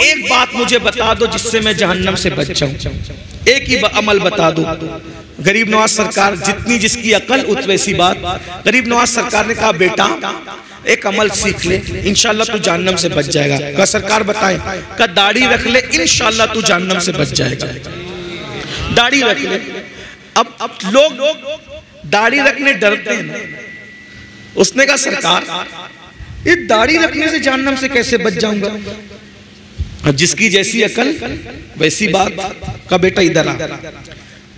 एक बात मुझे बता दो जिससे मैं जहन्नम से बच जाऊं, एक ही अमल बता दो। गरीब नवाज सरकार, जितनी जिसकी अकल उतनी सी बात। गरीब नवाज सरकार ने कहा बेटा एक अमल सीख ले, इंशाल्लाह तू जहन्नम से बच जाएगा। का सरकार बताए, का दाढ़ी रख ले, इंशाल्लाह तू जहन्नम से बच जाएगा। दाढ़ी रख ले। अब लोग दाढ़ी रखने डरते हैं। उसने कहा सरकार ये दाढ़ी रखने से जहन्नम से कैसे बच जाऊंगा? अब जिसकी जैसी अकल वैसी बात। का बेटा इधर आ,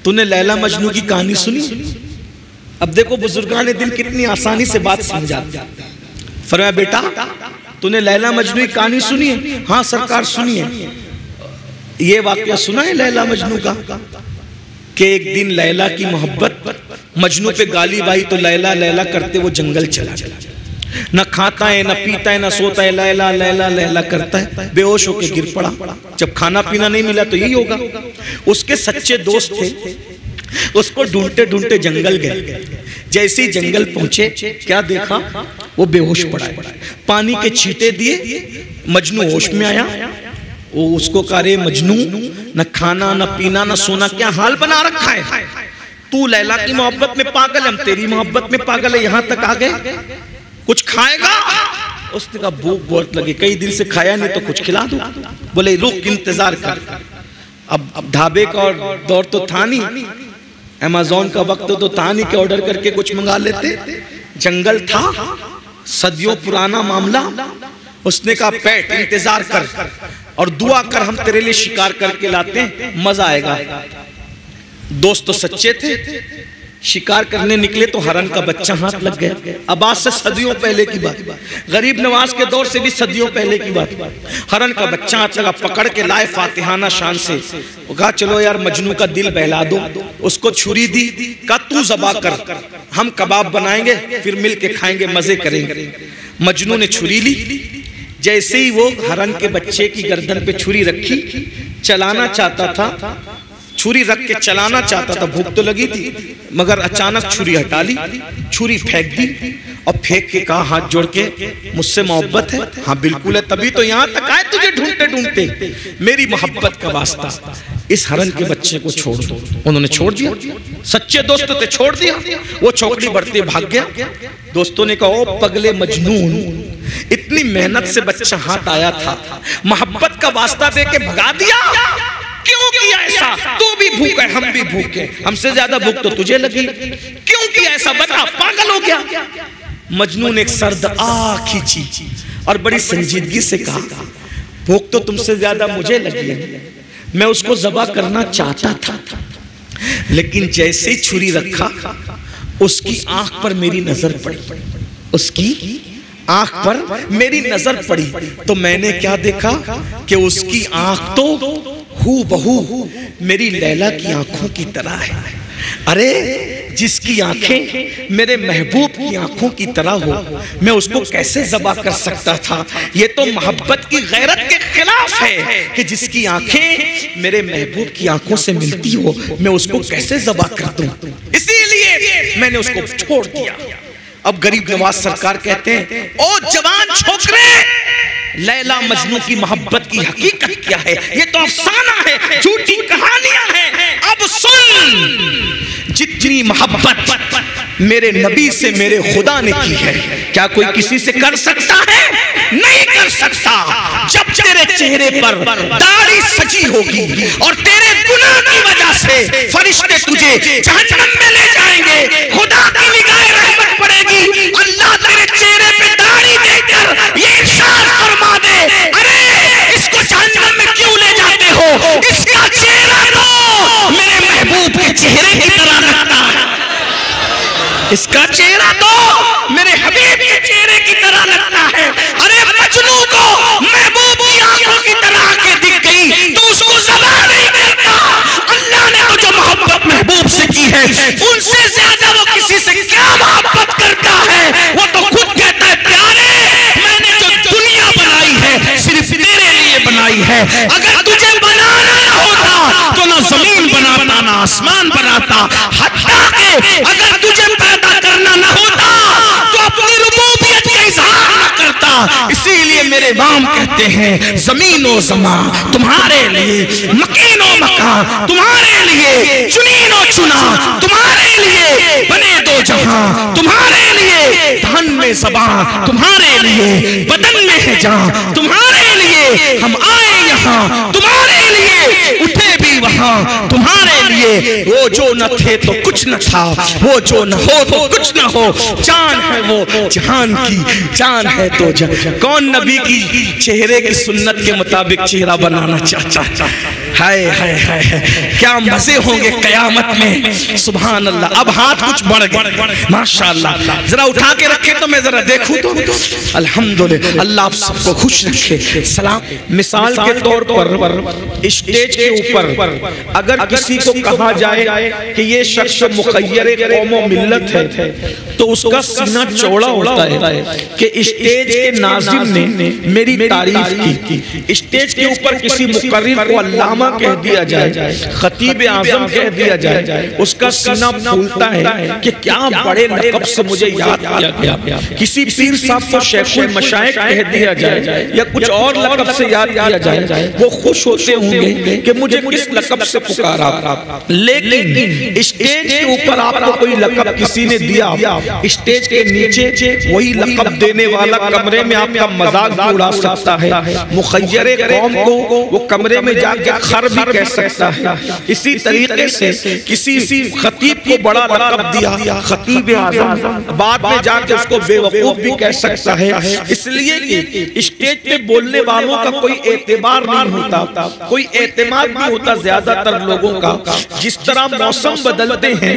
तूने लैला मजनू की कहानी सुनी? अब देखो बुजुर्गान दिन कितनी आसानी से बात समझाते हैं। फरमाया बेटा तूने लैला मजनू की कहानी सुनी है? हाँ सरकार सुनी है। ये वाकया सुना है लैला मजनू का कि एक दिन लैला की मोहब्बत मजनू पे गाली बाई तो लैला लैला करते वो जंगल चला गया। न खाता है, न पीता है, न सोता है, लैला लैला लैला करता है, बेहोश होकर गिर पड़ा। जब खाना पीना नहीं मिला तो यही होगा। उसके सच्चे दोस्त थे, उसको ढूंढते ढूंढते जंगल गए। जैसे ही जंगल पहुंचे क्या देखा? वो बेहोश पड़ा है। पानी के छींटे दिए, मजनू होश में आया। वो उसको कह रहे मजनू न खाना न पीना न सोना, क्या हाल बना रखा है? तू लैला की मोहब्बत में पागल, हम तेरी मोहब्बत में पागल है, यहां तक आ गए, कुछ खाएगा? उसने कहा भूख बहुत लगी, कई दिन से खाया नहीं तो कुछ खिला दो। बोले रुक इंतजार कर। अब ढाबे का दौर तो था नहीं, अमेज़न का वक्त तो था नहीं कि ऑर्डर करके कुछ मंगा लेते। जंगल था, सदियों पुराना मामला। उसने कहा पैट इंतजार कर और दुआ कर, हम तेरे लिए शिकार करके लाते हैं, मजा आएगा। दोस्त तो सच्चे थे। शिकार करने निकले तो हरन का बच्चा हाथ लग गया। अब आज से सदियों पहले की बात, गरीब नवाज के दौर से भी सदियों पहले की बात। हरन का बच्चा हाथ लगा, पकड़ के लाए फातिहाना शान से। कहा चलो यार मजनू का दिल बहला दो। उसको छुरी दी, कहा तू ज़बा कर, हम कबाब बनाएंगे फिर मिल के खाएंगे, मजे करेंगे। मजनू ने छुरी ली। जैसे ही वो हरन के बच्चे की गर्दन पे छुरी रखी, चलाना चाहता था, छुरी रख के चलाना चाहता था, भूख तो लगी थी, मगर अचानक छुरी हटा ली, छुरी फेंक दी और फेंक के कहा हाथ जोड़ के मुझसे मोहब्बत है? हाँ बिल्कुल है, तभी तो यहाँ तक आए तुझे ढूंढते ढूंढते। मेरी मोहब्बत का वास्ता इस हरन के बच्चे को छोड़ दो। उन्होंने छोड़ दिया। सच्चे दोस्त थे, छोड़ दिया। वो चौकड़ी बढ़ते भाग गया। दोस्तों ने कहा ओ पगले मजनून, इतनी मेहनत से बच्चा हाथ आया था, मोहब्बत का वास्ता दे के भगा दिया, क्यों किया ऐसा? तू भी भूख है, हम भी भूख है, हमसे ज्यादा भूख तो तुझे लगी, क्यों किया ऐसा बता? पागल हो गया। मजनू ने एक सर्द आह खींची और बड़ी संजीदगी से कहा भूख तो तुमसे ज्यादा मुझे लगी है, मैं उसको ज़बा करना चाहता था, लेकिन जैसे ही छुरी रखा उसकी आंख पर मेरी नजर पड़ी, उसकी आंख पर मेरी नजर पड़ी तो मैंने क्या देखा कि उसकी आंख तो हूबहू मेरी लैला की आंखों की तरह है। अरे जिसकी आंखें मेरे महबूब की आंखों की तरह हो, मैं उसको कैसे ज़बा कर सकता था? ये तो मोहब्बत की गैरत के खिलाफ है कि जिसकी आंखें मेरे महबूब की आंखों से मिलती हो, मैं उसको कैसे ज़बा कर दूं? इसीलिए मैंने उसको छोड़ दिया। अब गरीब नवाज सरकार कहते हैं ओ जवान छोकरे, लैला मजनू की मोहब्बत की हकीकत क्या है? ये तो अफसाना है, झूठी कहानियां हैं। अब सुन, जितनी मोहब्बत मेरे नबी से मेरे खुदा ने की है, क्या कोई किसी से कर सकता है? नहीं कर सकता। जब तेरे चेहरे पर दाढ़ी सजी होगी और तेरे गुनाह की वजह से फरिश्ते तुझे जहन्नम में ले जाएंगे, खुदा की निगाह रहमत पड़ेगी, अल्लाह तेरे चेहरे पे दाढ़ी देकर ये इरशाद फरमा दे, अरे इसको जहन्नम में क्यों ले जाते हो? इसका चेहरा तो मेरे महबूब के चेहरे की तरह लगता है, इसका चेहरा तो मेरे हबीब के चेहरे की तरह लगता है। अरे मजनू को महबूब की आंखों की तरह आंखें दिख गई तो उसको ज़बा नहीं करता। अल्लाह ने तो जो मोहब्बत महबूब से की है, उनसे ज्यादा वो किसी से क्या मोहब्बत करता है? वो तो खुद कहता है प्यारे, मैंने जो दुनिया बनाई है सिर्फ तेरे लिए बनाई है, अगर तुझे बनाना ना होता तो ना जमीन बनाता ना आसमान बनाता, हत्ता के अगर तुझे पैदा करना ना होता तो अपनी रुबूबियत का इजहार ना करता। इसीलिए इसीलिए मेरे इमाम कहते हैं ज़मीन व ज़मा तुम्हारे लिए, मकीन व मकान तुम्हारे लिए, चुनीन व चुना तुम्हारे लिए, बने दो जहां तुम्हारे लिए, धन में ज़बान तुम्हारे लिए, बदन में है जान तुम्हारे लिए, हम आए यहाँ तुम्हारे लिए, उठे भी वहां तुम्हारे लिए। वो जो न थे तो कुछ न था, वो जो न हो तो कुछ न हो, जान है वो जहान की, जान है तो जान। कौन नबी की चेहरे की सुन्नत के मुताबिक चेहरा बनाना चाहता? हाय हाय हाय, क्या मजे होंगे कयामत में। सुभान अल्लाह। अब हाथ कुछ बढ़ गए माशाअल्लाह, जरा उठा के रखे तो मैं जरा देखूं तो। अल्हम्दुलिल्लाह, अल्लाह आप सबको खुश रखे। सलाम। मिसाल के तौर पर स्टेज के ऊपर अगर किसी को कहा जाए कि ये शख्स मुखय्यर कौम व मिल्लत है, तो उसका सीना चौड़ा होता है कि स्टेज के नाज़िम ने मेरी तारीफ की। स्टेज के ऊपर किसी मुकर्रिर को अल्लामा कह दिया जाए, खतीब आज़म कह दिया जाए, उसका सीना फूलता है कि क्या बड़े लक़ब से मुझे याद किया गया। किसी पीर साहब को शेखुल मशाइख कह दिया जाए या कुछ और लक़ब से याद किया जाए, वो खुश होते होंगे कि मुझे किस लक़ब से पुकारा। लेकिन स्टेज के ऊपर आपको कोई लक़ब किसी ने दिया, स्टेज के नीचे वही लक़ब देने वाला कमरे में आपका मजाक भी उड़ा सकता है। मुखय्यर कौम को वो कमरे में जाके खर भी कह सकता है। इसी तरीके से किसी खतीब को बड़ा लक़ब दिया, खतीब आज़म, बाद में जाके उसको बेवकूफ भी कह सकता है। इसलिए कि स्टेज पे बोलने वालों का कोई एतबार नहीं होता, कोई एतमाद नहीं होता ज्यादातर लोगों का। जिस तरह मौसम बदलते हैं,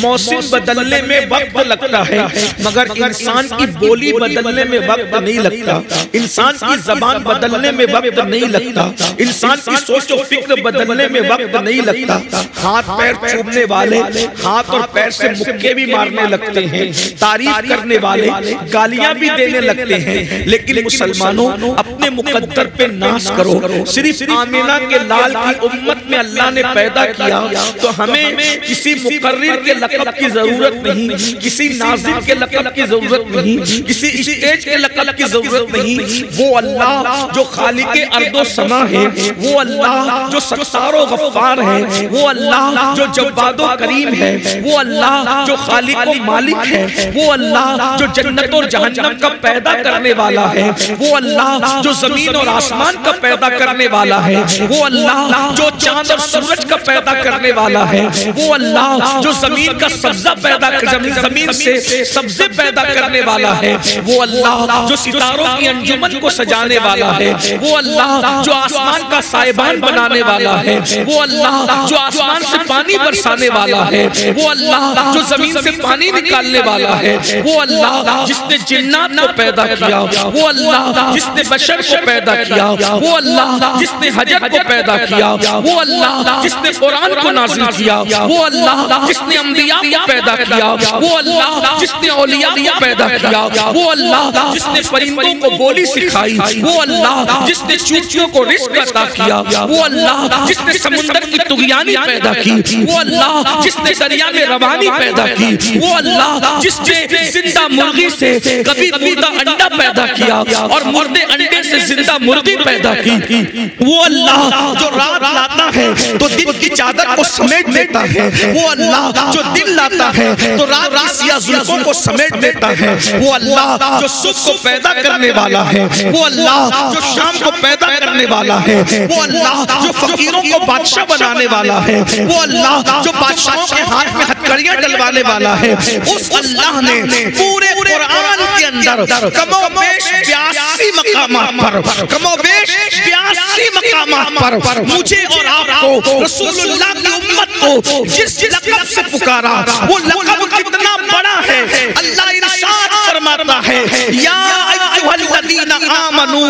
मौसम बदलने में वक्त लगता है, मगर इंसान की बोली बदलने में वक्त नहीं लगता, इंसान की ज़बान बदलने में वक्त नहीं लगता, इंसान की सोच और फिक्र बदलने में वक्त नहीं लगता। हाथ पैर चूमने वाले हाथ और पैर से मुक्के भी मारने लगते हैं, तारीफ करने वाले गालियां भी देने लगते हैं। लेकिन मुसलमानों, अपने मुकद्दर पे नाश करो। सिर्फ आमिना के लाल की उम्मत में अल्लाह ने पैदा किया, तो हमें किसी मुकर्रिर के लक़ब की जरूरत नहीं, किसी नाज़िम के लक़ब की जरूरत नहीं, किसी स्टेज के लक़ब की जरूरत नहीं। वो अल्लाह जो खालिक़े अर्दो समा है, वो अल्लाह जो सत्तारो गफ्फार है, वो अल्लाह जो जव्वादो करीम है, वो अल्लाह जो खालिक़ो मालिक है, वो अल्लाह जो जन्नत और जहन्नम का पैदा करने वाला है, वो अल्लाह जो जमीन और आसमान का पैदा करने वाला है, वो अल्लाह जो चांद और सूरज का पैदा करने वाला है, वो अल्लाह जो जमीन का सब्जा पैदा जमीन से सब्जे पैदा करने वाला है, वो अल्लाह जो सितारों की अंजुमन को सजाने वाला है, वो अल्लाह जो आसमान का साइबान बनाने वाला है, वो अल्लाह जो आसमान से पानी बरसाने वाला है, वो अल्लाह जो जमीन से पानी निकालने वाला है, वो अल्लाह जिसने जिन्नात को पैदा किया, वो अल्लाह जिसने बशर को पैदा किया, वो अल्लाह जिसने हजर को पैदा किया, वो अल्लाह जिसने कुरान को नाज़िल किया, वो अल्लाह जिसने अंबिया को पैदा किया, वो अल्लाह जिसने औलिया को पैदा किया, वो अल्लाह जिसने परिंदों को बोली सिखाई, वो अल्लाह जिसने चूंटियों को रिज़्क़ अता किया, वो अल्लाह जिसने समुंदर की तुग़यानी पैदा की, वो अल्लाह जिसने दरिया में रवानी पैदा की, वो अल्लाह जिसने जिंदा मुर्गी से कभी मुर्दा अंडा पैदा किया और मुर्दे अंडे से जिंदा मुर्गी पैदा की, वो अल्लाह जो रात लाता है तो दिन की चादर को समेट देता है, वो अल्लाह जो दिन लाता है तो रात की सियाह जुल्फों को समेट देता है, वो अल्लाह जो सुबह को पैदा करने वाला है, वो अल्लाह जो शाम को पैदा करने वाला है, वो अल्लाह जो फकीरों को बादशाह बनाने वाला है, वो अल्लाह जो बादशाहों के हाथ में हथकड़ियां डलवाने वाला है। उस अल्लाह ने पूरे कुरान के अंदर कमोबेश 82 मकामात पर मुझे और आपको रसूलुल्लाह की उम्मत को जिस लक़ब से पुकारा, वो लक़ब कितना बड़ा है। अल्लाह इरशाद फरमाता है, या अय्युहल्लज़ीना आमनू,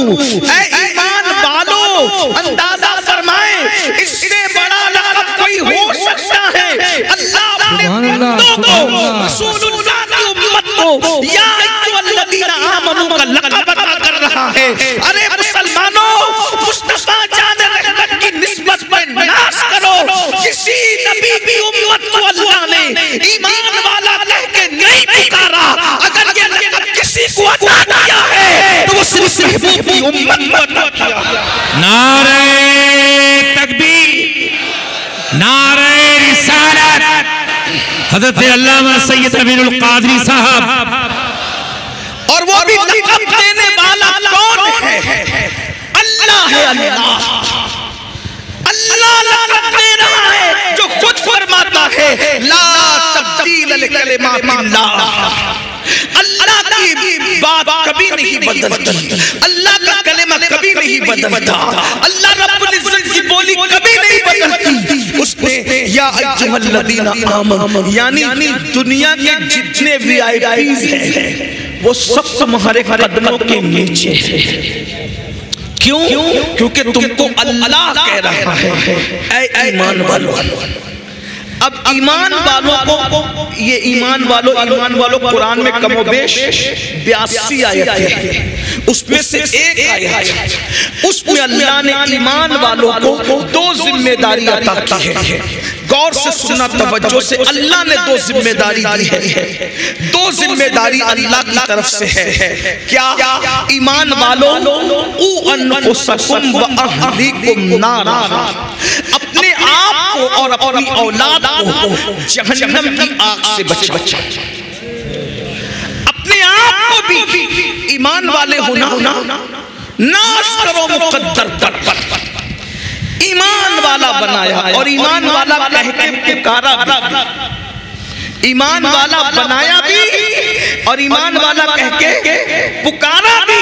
ऐ ईमान वालों, अंदाजा फरमाए इससे बड़ा लक़ब कोई हो सकता है। अल्लाह अपने बंदों को, रसूलुल्लाह की उम्मत को या अय्युहल्लज़ीना आमनू का लक़ब अता कर रहा है। अरे मुसलमानों, मुस्तफा जान रहमत की निस्बत पर नाश करो। किसी नबी की उम्मत को अल्लाह ने ईमान वाला कह के नहीं पुकारा। अगर ये लक़ब किसी को अता किया है तो वो सिर्फ महबूब उम्मत को अता किया। नारे तकबीर, नारे रिसालत। हज़रत अल्लामा सैयद अमीरुल कादरी साहब, और वो भी लक़ब देने वाला कौन है? अल्लाह है। अल्लाह लक़ब दे रहा है, जो खुद फरमाता है ला तब्दील लिकलिमातिल्लाह। अल्लाह की बात कभी नहीं बदलती, अल्लाह का कलेमा कभी नहीं बदलता, अल्लाह रब्बुल इज्जत की बोली कभी नहीं बदलती। उसने या अय्युहल्लज़ीना आमनू, यानी दुनिया के जितने वीआईपीज़ हैं वो सब तुम्हारे कदमों के नीचे है। क्यों? क्योंकि तुमको अल्लाह कह रहा है ऐ ईमान वालों। अब ईमान वालों को, ये ईमान वालों कुरान में कमोबेश 82 आयतें हैं, उसमें से एक आयत उसमें अल्लाह ने ईमान वालों को 2 जिम्मेदारी अता की है। गौर से सुनना तवज्जो से, अल्लाह ने 2 जिम्मेदारी दी है। 2 जिम्मेदारी अल्लाह की तरफ से है। क्या? ईमान वालों क़ू अनफुसकुम व अहलीकुम नारा, अपने आप को और अपनी औलाद को जहन्नम की आग से बचाओ। अपने आप को भी ईमान वाले होना नाश करो मुकद्दर पर। ईमान वाला बनाया और ईमान वाला कह के पुकारा भी, ईमान वाला बनाया भी और ईमान वाला कह के पुकारा भी।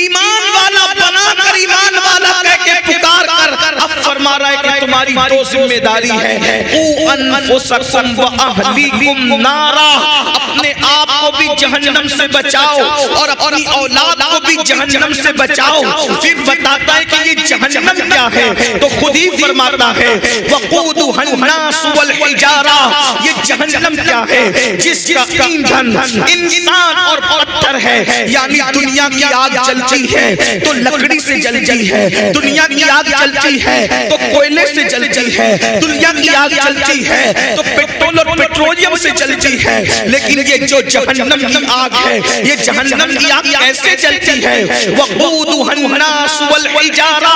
ईमान वाला बनाकर ईमान वाला कह के पुकार कर अब फरमा रहा है कि तुम्हारी 2 जिम्मेदारी है। क़ू अनफुसकुम व अहलीकुम नारा, अपने आप को भी जहन्नम से बचाओ और अपनी औलाद को भी जहन्नम से बचाओ। फिर बताता है कि ये जहन्नम क्या है, तो खुद ही फरमाता है वक़ूदुहन्नास वल हिजारा, ये जहन्नम क्या है? जिसका ईंधन इंसान और पत्थर है। यानी दुनिया की आग जलती है तो लकड़ी से जलती है, दुनिया की आग जलती है तो कोयले से जलती है, दुनिया की आग जलती है तो पेट्रोल और पेट्रोलियम से जलती है। लेकिन ये जो जहन्नम की आग है, ये जहन्नम की आग कैसे जलती है? वक़ूदुहन्नास वल हिजारा,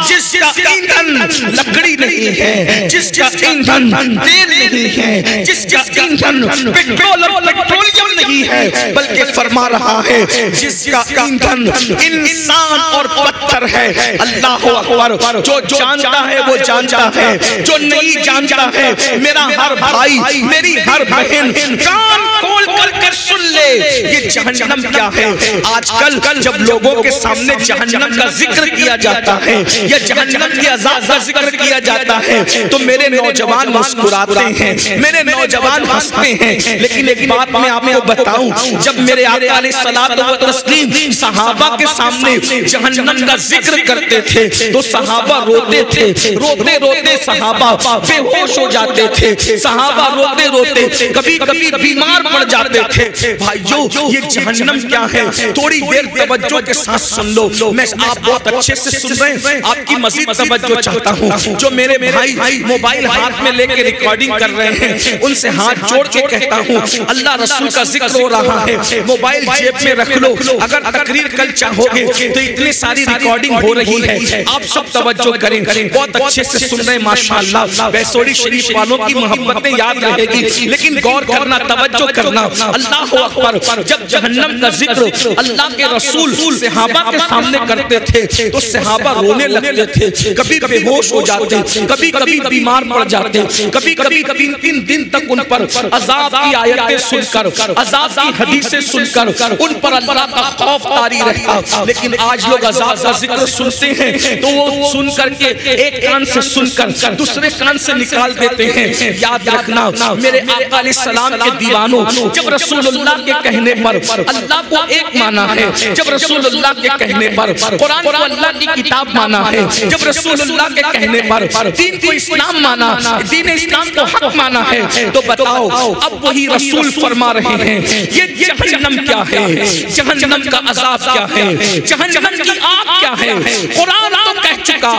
जिसका ईंधन लकड़ी नहीं है, जिसका ईंधन तेल नहीं है, जिसका ईंधन पेट्रोल और पेट्रोलियम नहीं है, बल्कि फरमा रहा है जिसका ईंधन इंसान और पत्थर है। अल्लाह अकबर। जो जानता है वो जानता है, जो नहीं जानता है मेरा हर भाई मेरी हर बहन कान खोल कर सुन ले, ये जहन्नम क्या है। आजकल जब लोगों के सामने जहन्नम का जिक्र किया जाता है या जहन्नम की अज़ाब का जिक्र किया जाता है तो मेरे नौजवान मुस्कुराते हैं, मेरे नौजवान हंसते हैं। लेकिन एक बात मैं आपको बताऊं, जब मेरे आका अलैहिस्सलातु व तस्लीम सहाबा के सामने जहन्नम का जिक्र करते थे तो सहाबा रोते थे, रोते रोते सहाबा बेहोश हो जाते थे, सहाबा रोते रोते कभी कभी बीमार पड़ जाते थे। भाइयों, ये जहन्नम क्या है? थोड़ी देर तवज्जो के साथ सुन लो। मैं आप बहुत अच्छे से सुन रहे हैं, आपकी मजीद तवज्जो चाहता हूँ। जो मेरे भाई मोबाइल हाथ में लेके रिकॉर्डिंग कर रहे हैं उनसे हाथ जोड़ के कहता हूँ, अल्लाह रसूल का जिक्र हो रहा है, मोबाइल जेब में रख लो। अगर तकरीर कल चाहोगे तो इतनी सारी रिकॉर्डिंग हो रही है, आप सब तवज्जो करें, बहुत अच्छे से सुन रहे हैं माशाअल्लाह। बैसोड़ी शरीफ वालों की मोहब्बतें याद रहेगी, लेकिन गौर करना, तवज्जो करना। अल्लाह अकबर। जब जहन्नम का जिक्र अल्लाह के रसूल सहाबा के सामने करते थे तो सहाबा रोने लगते थे, कभी बेहोश हो जाते, कभी कभी बीमार पड़ जाते, कभी कभी 3 दिन तक उन पर अजाब की आयतें सुनकर, अजाब की हदीसें सुनकर उन पर अल्लाह का खौफ तारी रहता। लेकिन आज लोग अजाब का जिक्र सुनते हैं तो वो सुन करके एक कान से सुनकर दूसरे कान से निकाल देते हैं। याद रखना मेरे आका अलैहिस्सलाम के दीवानों, जब रसूलुल्लाह के कहने पर अल्लाह को एक माना है, जब रसूलुल्लाह के कहने पर कुरान को अल्लाह की किताब माना है, जब रसूलुल्लाह के कहने पर दीन को इस्लाम माना, दीन इस्लाम को हक माना है, तो बताओ अब वही रसूल फरमा रहे हैं ये जहन्नम क्या है, जहन्नम का अजाब क्या है, जहन्नम की आग क्या है। कुरान तो कह चुका,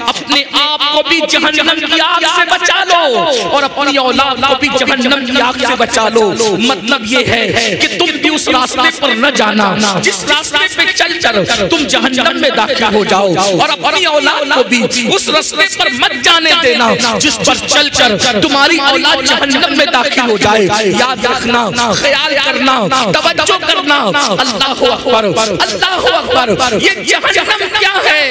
अपने आप को भी जहन्नम की आग से बचा लो और अपनी औलाद को भी जहन्नम की आग से बचा लो। मतलब ये है कि तुम भी उस रास्ते पर न जाना जिस रास्ते पे चलकर तुम जहन्नम में दाखिल हो जाओ, और अपनी औलाद को भी उस रास्ते पर मत जाने देना जिस पर चलकर तुम्हारी औलाद जहन्नम में दाखिल हो जाए। याद रखना, ख्याल करना, तवज्जो करना। अल्लाह अकबर, अल्लाह अकबर। ये जहन्नम क्या है?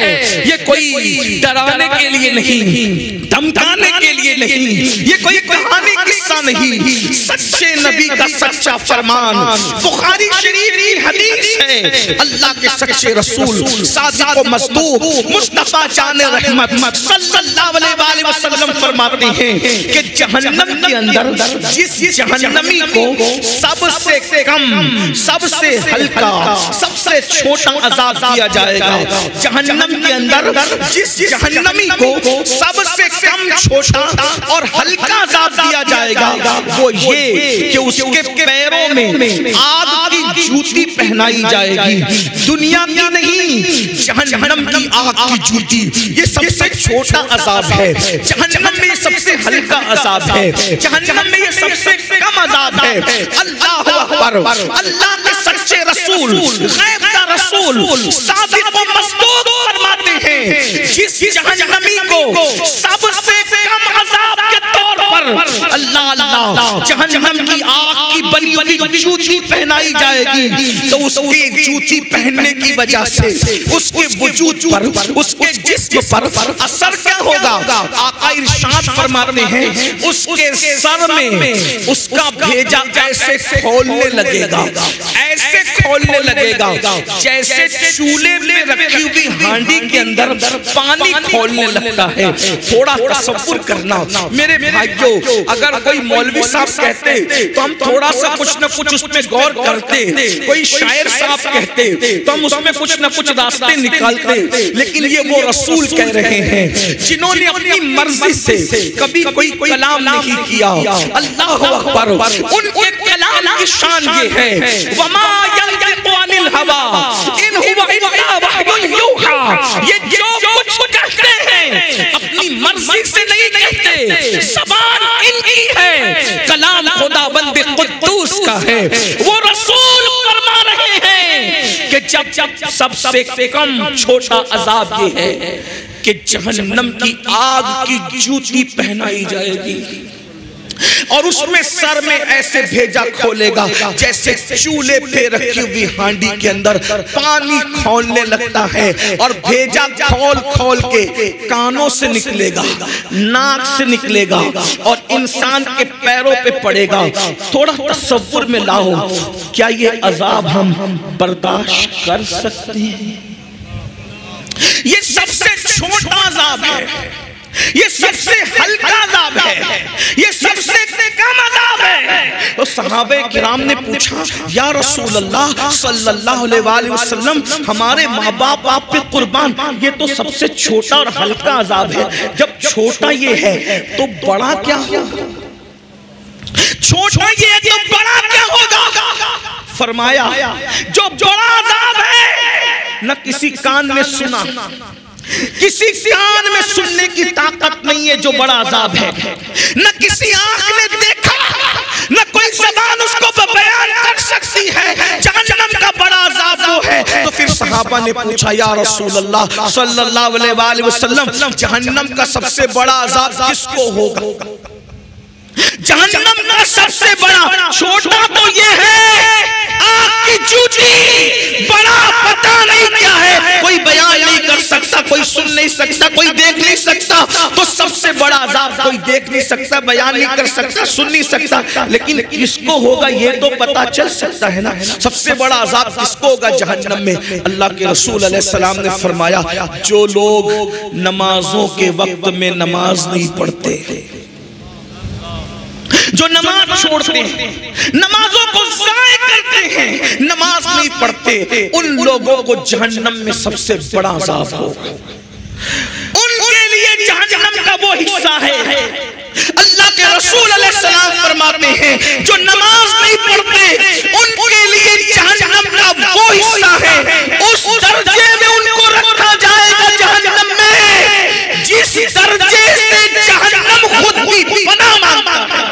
ये कोई डराने के लिए नहीं, धमकाने के लिए नहीं, ये कोई कहानी किस्सा नहीं, सच्चे नबी का सच्चा फरमान, बुखारी शरीफ की हदीस है। अल्लाह के सच्चे रसूल सादिक व मसदूक मुस्तफा जान रहमत सल्लल्लाहु अलैहि वसल्लम फरमाते हैं कि जहन्नम के अंदर जिस जहन्नमी को सबसे कम, सबसे हल्का, सबसे छोटा अजाब दिया जाएगा, जहन्नम के अंदर जिस जहन्नमी को सबसे कम, छोटा और हल्का अजाब दिया जाएगा, वो ये कि उसके पैरों में आग की जूती पहनाई जाएगी। दुनिया की नहीं, जहन्नम की आग की जूती। ये सबसे छोटा अजाब है, जहन्नम में सबसे हल्का अजाब है, जहन्नम में ये सबसे कम अजाब है। अल्लाह अकबर। अल्लाह के सच्चे रसूल, गैब का रसूल सादिक व मसदूक फरमाते हैं जिस जहन्नमी को सबसे कम अजाब के तौर पर अल्लाह जहन्नम की आग की बनी हुई जूती पहनाई जाएगी, तो उसके जूती पहनने की वजह से उसके वजूद पर, उसके जिस्म पर असर क्या होगा? आका इरशाद फरमाते हैं उसके सर में उसका भेजा ऐसे खोलने लगेगा, ऐसे खोलने लगेगा जैसे चूल्हे में रखी हुई हांडी के अंदर पानी खोलने लगता है। थोड़ा तसव्वुर करना मेरे भाइयों, अगर कोई मौलवी साहब कहते तो हम थोड़ा सा कुछ न कुछ उसमें गौर करते, कोई शायर साहब कहते तो हम उसमें कुछ न कुछ रास्ते निकालते, लेकिन ये वो रसूल कह रहे हैं जिन्होंने अपनी मर्जी से कभी कोई कलाम नहीं किया। अल्लाह अकबर। उनके कलाम की शान ये है, वमा यंतिकु अनिल हवा इन हुवा इल्ला वह्युन यूहा। ये जो कुछ कहते हैं अपनी मर्जी से नहीं कहते, ज़बान इनकी है, कलाम खुदावंद कुद्दूस का है। वो रसूल फरमा रहे हैं कि जब सबसे कम छोटा अजाब ये है कि जहन्नम की आग की जूती पहनाई जाएगी और उसमें सर में ऐसे भेजा खोलेगा जैसे चूल्हे पे रखी हुई हांडी के अंदर पानी खोलने लगता है, और भेजा खोल खोल के कानों से निकलेगा, नाक से निकलेगा और इंसान के पैरों पे पड़ेगा। थोड़ा तसव्वुर में लाओ, क्या ये अजाब हम बर्दाश्त कर सकते हैं? ये सबसे छोटा अजाब है, ये सबसे हल्का अजाब है, ये सबसे कम अजाब है। तो सहाबे किराम ने पूछा, या रसूल अल्लाह सल्लल्लाहु अलैहि वसल्लम, हमारे माँ बाप आप पे कुर्बान, ये तो सबसे छोटा और हल्का अजाब है, जब छोटा ये है तो बड़ा क्या होगा? छोटा ये है तो बड़ा क्या होगा? फरमाया जो बड़ा अजाब है न किसी कान ने सुना, किसी कान में सुनने की ताकत नहीं है जो बड़ा अजाब है, न किसी आंख ने देखा, न कोई ज़बान उसको बयान कर सकती है। जहन्नम का बड़ा अजाब वो है। तो फिर सहाबा ने पूछा, या रसूल अल्लाह सल्लल्लाहु अलैहि वसल्लम, जहन्नम का सबसे बड़ा अजाब किसको होगा? जहन्नम का सबसे बड़ा, छोटा तो ये है आग की जूती, बड़ा पता नहीं क्या है, कोई बयान नहीं कर सकता, कोई सुन नहीं सकता, कोई देख नहीं सकता। तो सबसे बड़ा अजाब कोई देख नहीं सकता, बयान नहीं कर सकता, सुन नहीं सकता, लेकिन किसको होगा ये तो पता चल सकता है ना। सबसे बड़ा अजाब किसको होगा जहन्नम में? अल्लाह के रसूल अलैहिस्सलाम ने फरमाया, जो लोग नमाजों के वक्त में नमाज नहीं पढ़ते, जो नमाज छोड़ते हैं, नमाजों को ज़ाय करते हैं, नमाज नहीं पढ़ते, उन लोगों को जहन्नम में सबसे बड़ा अज़ाब होगा। उनके लिए जहन्नम का वो हिस्सा है। अल्लाह के रसूल अलैहिस्सलाम फरमाते हैं, जो नमाज नहीं पढ़ते उनके लिए जहन्नम का वो हिस्सा है, उस दर्जे में उनको रखा जाएगा जहन्नम में दर्जे से जहन्नम खुद भी पनाह मांगता है।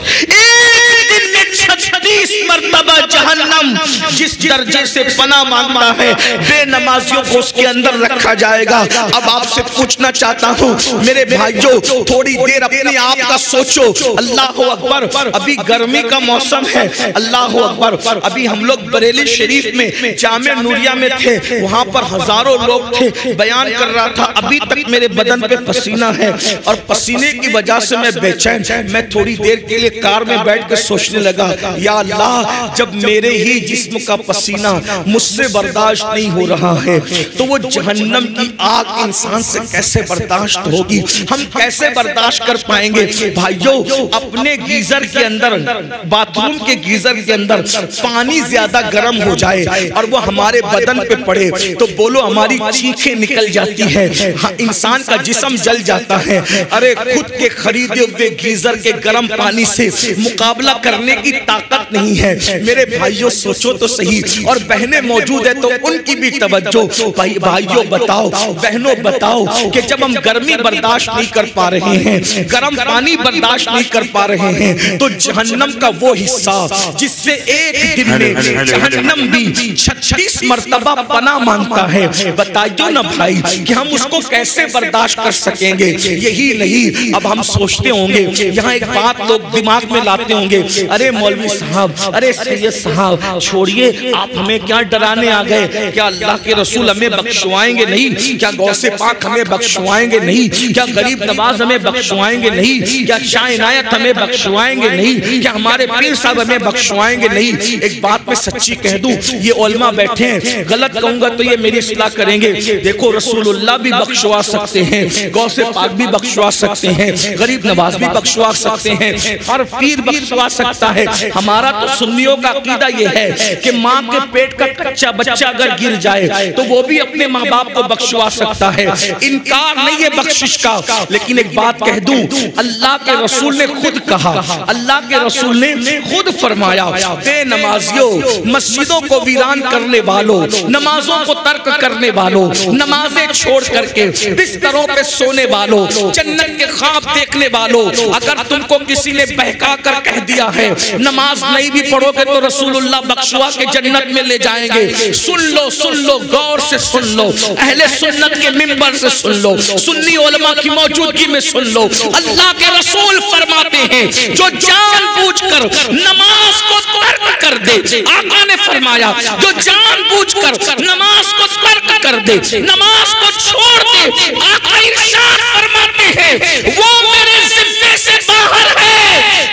एक दिन में 36 मरतबा जहन्नम जिस दर्जे से पनाह मांगता है, बेनमाजियों को उसके अंदर रखा जाएगा। अब आपसे पूछना चाहता हूँ मेरे भाइयों, थोड़ी देर अपने आप का सोचो। अल्लाह अकबर, अभी गर्मी का मौसम है। अल्लाह अकबर, अभी हम लोग बरेली शरीफ में जामे नूरिया में थे, वहां पर हजारों लोग थे, बयान कर रहा था। अभी तक मेरे बदन पे पसीना है और पसीने की वजह से मैं बेचैन। मैं थोड़ी देर के लिए कार में बैठ कर सोचने लगा, या अल्लाह, जब मेरे ही जिस्म का पसीना मुझसे बर्दाश्त नहीं हो रहा है तो वो जहन्नम की आग इंसान से कैसे बर्दाश्त होगी? हम कैसे बर्दाश्त कर पाएंगे? भाइयों, अपने गीजर के अंदर, बाथरूम के गीजर के अंदर पानी ज्यादा गर्म हो जाए और वो हमारे बदन पे पड़े तो बोलो हमारी चीखें निकल जाती है, इंसान का जिस्म जल जाता है। अरे खुद के खरीदे हुए गीजर के गर्म पानी से मुकाबला करने की ताकत नहीं है। मेरे भाइयों सोचो तो सही, और बहनें मौजूद है तो उनकी भी तवज्जो। भाइयों बताओ, बहनों बताओ कि जब हम गर्मी बर्दाश्त नहीं कर पा रहे हैं, गर्म पानी बर्दाश्त नहीं कर पा रहे हैं, तो जहन्नम का वो हिस्सा जिससे एक दिन में जहन्नम भी 36 मरतबा पनाह मांगता है, बताइए ना भाई कि हम उसको कैसे बर्दाश्त कर सकेंगे? यही नहीं, अब हम सोचते होंगे, यहाँ एक बात लोग दिमाग में लाते होंगे, अरे मौलवी साहब, अरे सैयद साहब, छोड़िए, आप हमें क्या डराने आ गए? क्या अल्लाह के रसूल हमें बख्शवाएंगे नहीं? क्या गौसे पाक हमें बख्शवाएंगे नहीं? क्या गरीब नवाज हमें बख्शवाएंगे नहीं? क्या शाह इनायत हमें बख्शवाएंगे नहीं? क्या हमारे पीर साहब हमें बख्शवाएंगे नहीं? एक बात मैं सच्ची कह दूं, ये उलमा बैठे हैं, गलत कहूंगा तो ये मेरी इस्लाह करेंगे। देखो, रसूलुल्लाह भी बख्शवा सकते हैं, गौसे पाक भी बख्शवा सकते हैं, गरीब नवाज भी बख्शवा सकते हैं, हर पीर बख्शवा सकता है। हमारा तो सुन्नियों का अकीदा ये है कि माँ के पेट का कच्चा बच्चा अगर गिर जाए तो वो भी अपने माँ बाप को बख्शवा सकता है, इनकार नहीं है बख्शिश का। लेकिन एक बात कह दूं, अल्लाह के रसूल ने खुद कहा, अल्लाह के रसूल ने खुद फरमाया, बेनमाजियों, मस्जिदों को वीरान करने वालों, नमाजों को तर्क करने वालों, नमाजें छोड़ करके बिस्तरों पे सोने वालों, जन्नत के ख्वाब देखने वालों, अगर तुमको किसी ने बहका कर कह दिया है नमाज नहीं भी पढ़ोगे तो रसूलुल्लाह बख्शवा के जन्नत में ले जाएंगे, सुन लो, गौर से सुन लो, अहले सुन्नत के मिंबर से सुन लो, सुन्नी उलमा की मौजूदगी में सुन लो। अल्लाह के रसूल फरमाते हैं, जो जानबूझकर नमाज को तर्क कर दे, आका ने फरमाया, जो जानबूझकर नमाज को तर्क कर दे, नमाज को छोड़ दे, आका इरशाद फरमाते हैं, वो मेरे ज़िम्मे से बाहर है,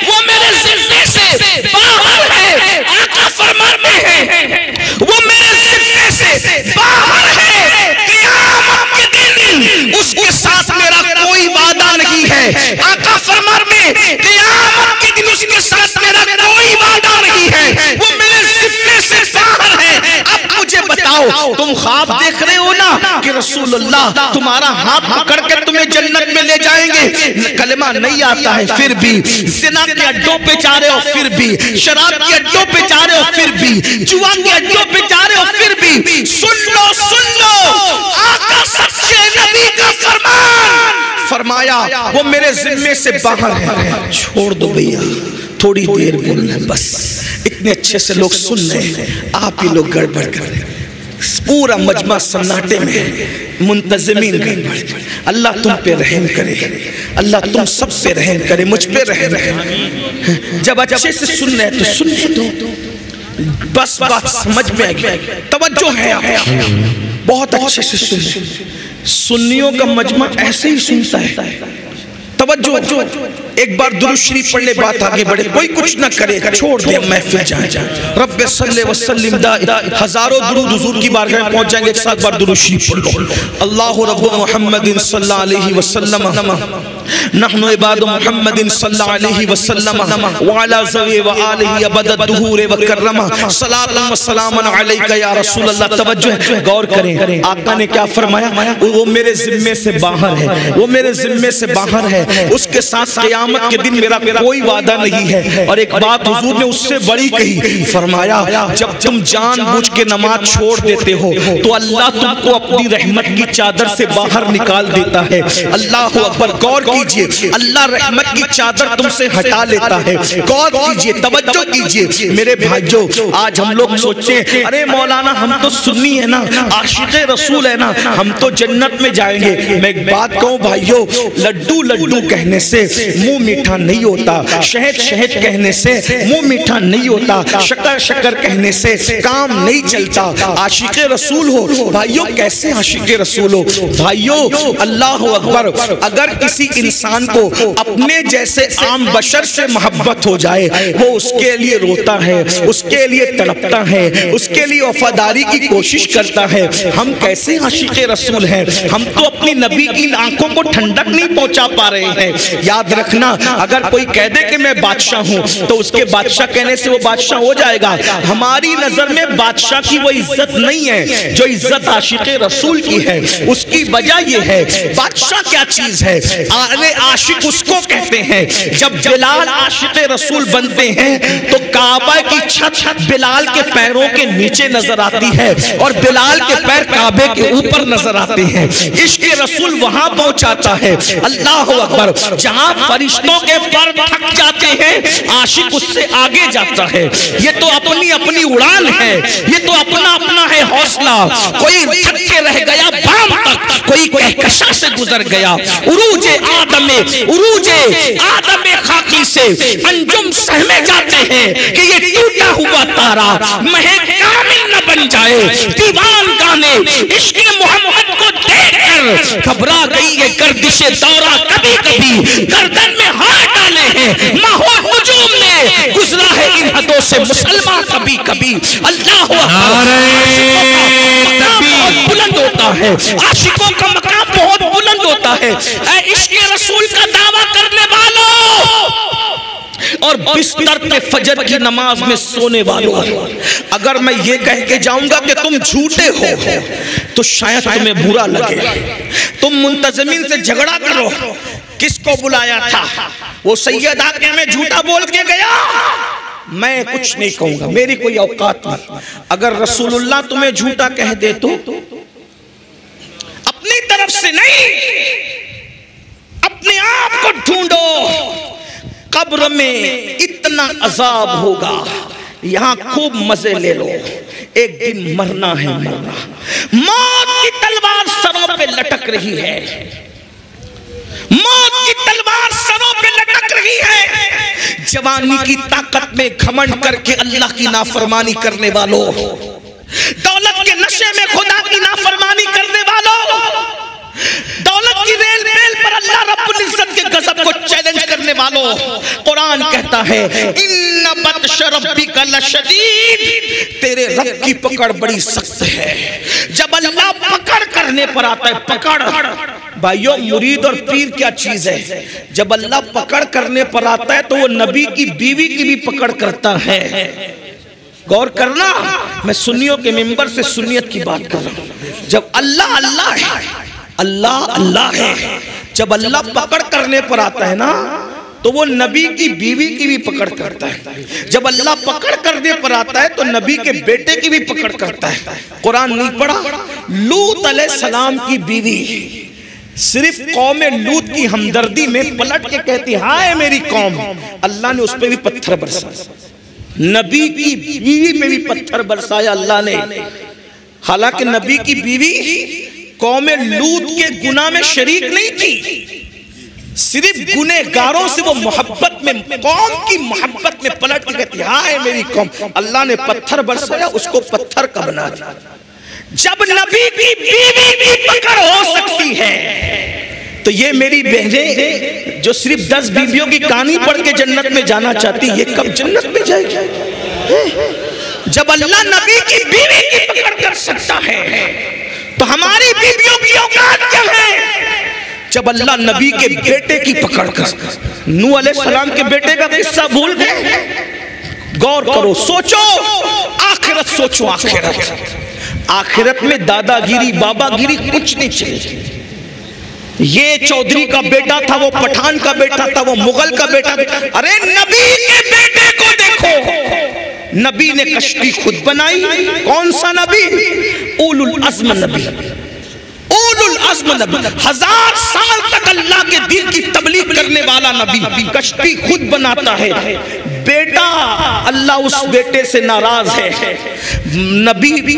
वो मेरे ज़िम्मे से बाहर है। आका फरमाते हैं, वो मेरे ज़िम्मे से बाहर है, क़यामत के दिन उसके साथ मेरा कोई वादा नहीं है। आका फरमाते हैं, क़यामत के दिन उसके साथ मेरा कोई वादा नहीं है, वो मेरे ज़िम्मे से बाहर है। अब मुझे बताओ, तुम ख्वाब देख रहे हो ना कि रसूलुल्लाह तुम्हारा हाथ पकड़ के तुम्हें जन्नत में ले जाएंगे, कलमा नहीं आता है फिर भी, ज़िना के अड्डों पे जा रहे हो फिर भी, शराब के अड्डों पे जा रहे हो फिर भी, जुआ के अड्डों पे जा रहे हो फिर भी, सुन लो, आका सच्चे नबी का फरमान फरमाया, वो मेरे जिम्मे से बाहर है। छोड़ दो भैया, थोड़ी देर बोलना बस, इतने अच्छे से लोग सुन रहे हैं, आप ही लोग गड़बड़ कर रहे हैं, पूरा मजमा सन्नाटे में, मुंतज़िमीन गड़बड़। अल्लाह तुम पे रहम करे, अल्लाह तुम सब पे रहम करे, मुझ पे रहम करे। जब अच्छे से सुन रहे तो सुनने दो, बस बात समझ में आ गई, तवज्जो है, बहुत अच्छे से सुन। सुन्नियों का मजमा ऐसे ही सुनता है, तवज्जो। एक बार दुरूद शरीफ पढ़ ले, बात आगे बढ़े, कोई कुछ ना करे, छोड़ दे महफिल जाए। रब्बे सल्ले व सल्लिम हजारों दुरूद हुजूर की बारगाह में पहुंच जाएंगे। एक साथ बार दुरूद शरीफ पढ़ लो। अल्लाहु रब्बु मुहम्मदिन सल्लल्लाहु अलैहि वसल्लम, नहनु इबादु मुहम्मदिन सल्लल्लाहु अलैहि वसल्लम व अला ज़वी व आलिहि अबद दुहूर व कररमा, सलातु व सलामुन अलैका या रसूल अल्लाह। तवज्जो है, गौर करें, आका ने क्या फरमाया, वो मेरे जिम्मे से बाहर है, वो मेरे जिम्मे से बाहर है, उसके साथ क़यामत के दिन मेरा कोई वादा नहीं है। और एक बात हुजूर ने उससे बड़ी कही, फरमाया जब तुम जानबूझ के नमाज छोड़ देते हो तो अल्लाह तुमको अपनी रहमत की चादर से बाहर निकाल देता है। अल्लाह अकबर, गौर कीजिए, अल्लाह रहमत की चादर तुमसे हटा लेता है। गौर कीजिए, तवज्जो कीजिए मेरे भाइयों। आज हम लोग सोचते हैं अरे मौलाना हम तो सुन्नी है ना, आशिक़े रसूल है ना, हम तो जन्नत में जाएंगे। मैं एक बात कहूं भाइयों, लड्डू लड्डू कहने से मुंह मीठा नहीं होता, शहद शहद कहने से मुंह मीठा नहीं होता, शक्कर शक्कर कहने से काम नहीं चलता। आशिक़े रसूल हो भाइयों, कैसे आशिक़े रसूल हो भाइयों? अल्लाह अकबर, अगर किसी इंसान को अपने जैसे आम बशर से मोहब्बत हो जाए, वो उसके लिए रोता है, उसके लिए तड़पता है, उसके लिए वफादारी की कोशिश करता है। हम कैसे आशिक़े रसूल हैं? हम तो अपनी नबी की आंखों को ठंडक नहीं पहुंचा पा रहे हैं। याद रखना, अगर कोई कह दे कि मैं बादशाह हूं तो उसके बादशाह कहने से वो बादशाह हो जाएगा। हमारी नजर में बादशाह की वो इज्जत नहीं है जो इज्जत आशिक़े रसूल की है। उसकी वजह ये है, बादशाह क्या चीज है? अरे आशिक उसको कहते हैं। जब बिलाल आशिक़े रसूल बनते हैं तो काबा की छत बिलाल के पैरों के नीचे नजर आती है और बिलाल के पैर काबे के ऊपर नजर आते हैं। इश्क़ रसूल वहां पहुंचाता है। अल्लाह अकबर, जहां फरिश्तों के पर थक जाते हैं आशिक उससे आगे जाता है। ये तो अपनी अपनी उड़ान है, ये तो अपना अपना है हौसला। कोई थक के रह गया बाम तक, कोई कहकशा से गुजर गया। उरूजे आदमे खाकी से अंजुम सहमे जाते हैं कि ये टूटा हुआ तारा महे कामिल न बन जाए। दीवान गाने इश्क़ मोहम्मद को देखकर घबरा गई है गर्दिशे दौरा, कभी कभी गर्दन में हाथ डाले हैं। माहौल हुजूम में गुजरा है इन हदों से मुसलमान कभी कभी। अल्लाह बहुत बुलंद होता है, आशिकों का मकाम बहुत बुलंद होता है। इश्क़ रसूल का दावा करने वालों और बिस्तर पे फजर की नमाज में सोने वालों, अगर मैं ये कह के जाऊंगा कि तुम झूठे हो तो शायद तुम्हें बुरा लगे। तुम मुंतज़िमीन से झगड़ा करो, किसको बुलाया था? वो सैयद आके हमें झूठा बोल के गया। मैं कुछ नहीं कहूंगा, मेरी कोई औकात नहीं। अगर रसूलुल्लाह तुम्हें झूठा कह दे तो अपनी तरफ से नहीं, अपने आप को ढूंढो। कब्र में इतना अजाब होगा, यहाँ खूब मजे ले लो, एक दिन मरना है मरना। मौत की तलवार सरों पे लटक रही है, मौत की तलवार सरों पे लटक रही है। जवानी की ताकत में घमंड करके अल्लाह की नाफरमानी करने वालों, दौलत के नशे में खुदा की नाफरमानी करने वालों, दौलत की रेल रेल पर अल्लाह रब्बुल इज्जत के गजब को चैलेंज करने वालों, कुरान कहता है इन्ना बत्श रब्बिका लशदीद, तेरे रब की पकड़ बड़ी सख्त है। जब अल्लाह पकड़ करने पर आता है, पकड़ भाइयों, मुरीद और पीर क्या चीज है? जब अल्लाह पकड़ करने पर आता है तो वो नबी की बीवी की भी पकड़ करता है। गौर करना, मैं सुन्नियों के मिंबर से सुन्नियत की बात कर रहा हूं। जब अल्लाह अल्लाह है, अल्लाह अल्लाह है, जब अल्लाह पकड़ करने पर आता है ना तो वो नबी की बीवी की भी पकड़ करता है। जब अल्लाह पकड़ करने पर आता है तो नबी के बेटे की भी पकड़ करता है। कुरान नहीं पढ़ा? लूत अलैहिस्सलाम की बीवी सिर्फ कौम लूत की हमदर्दी में पलट के कहती हाय मेरी कौम, अल्लाह ने उस पर भी पत्थर बरसाया। नबी की बीवी पे भी पत्थर बरसाया अल्लाह ने। हालांकि नबी की बीवी कौम लूत के गुनाह में शरीक नहीं थी, सिर्फ गुनहगारों से वो मोहब्बत में, कौम की मोहब्बत में पलट के कहती हाय मेरी कौम। अल्लाह ने पत्थर बरसाया, उसको पत्थर का बना दिया। जब नबी की बीवी की पकड़ हो सकती है तो ये मेरी बहनें जो सिर्फ 10 बीवियों की कहानी पढ़ के जन्नत में जाना चाहती, ये कब जन्नत में जाएगी? जब अल्लाह नबी की बीवी की पकड़ कर सकता है तो हमारी बीवियों की औकात क्या है? जब अल्लाह नबी के बेटे की पकड़ कर, नूह अलैहिस्सलाम के बेटे का किस्सा भूल गए? गौर करो, सोचो, आखिरत सोचो, आखिरत। आखिरत में दादागिरी बाबागिरी कुछ नहीं चलेगी। ये चौधरी का बेटा था, वो पठान का बेटा था, वो मुगल का बेटा था। अरे नबी के बेटे को देखो, नबी ने कश्ती खुद बनाई। कौन सा नबी? उलुल अज़्म नबी, उलुल अज़्म नबी, 1000 साल तक अल्लाह के दीन की तबलीग करने वाला नबी कश्ती खुद बनाता है। बेटा, अल्लाह उस बेटे से नाराज है। नबी भी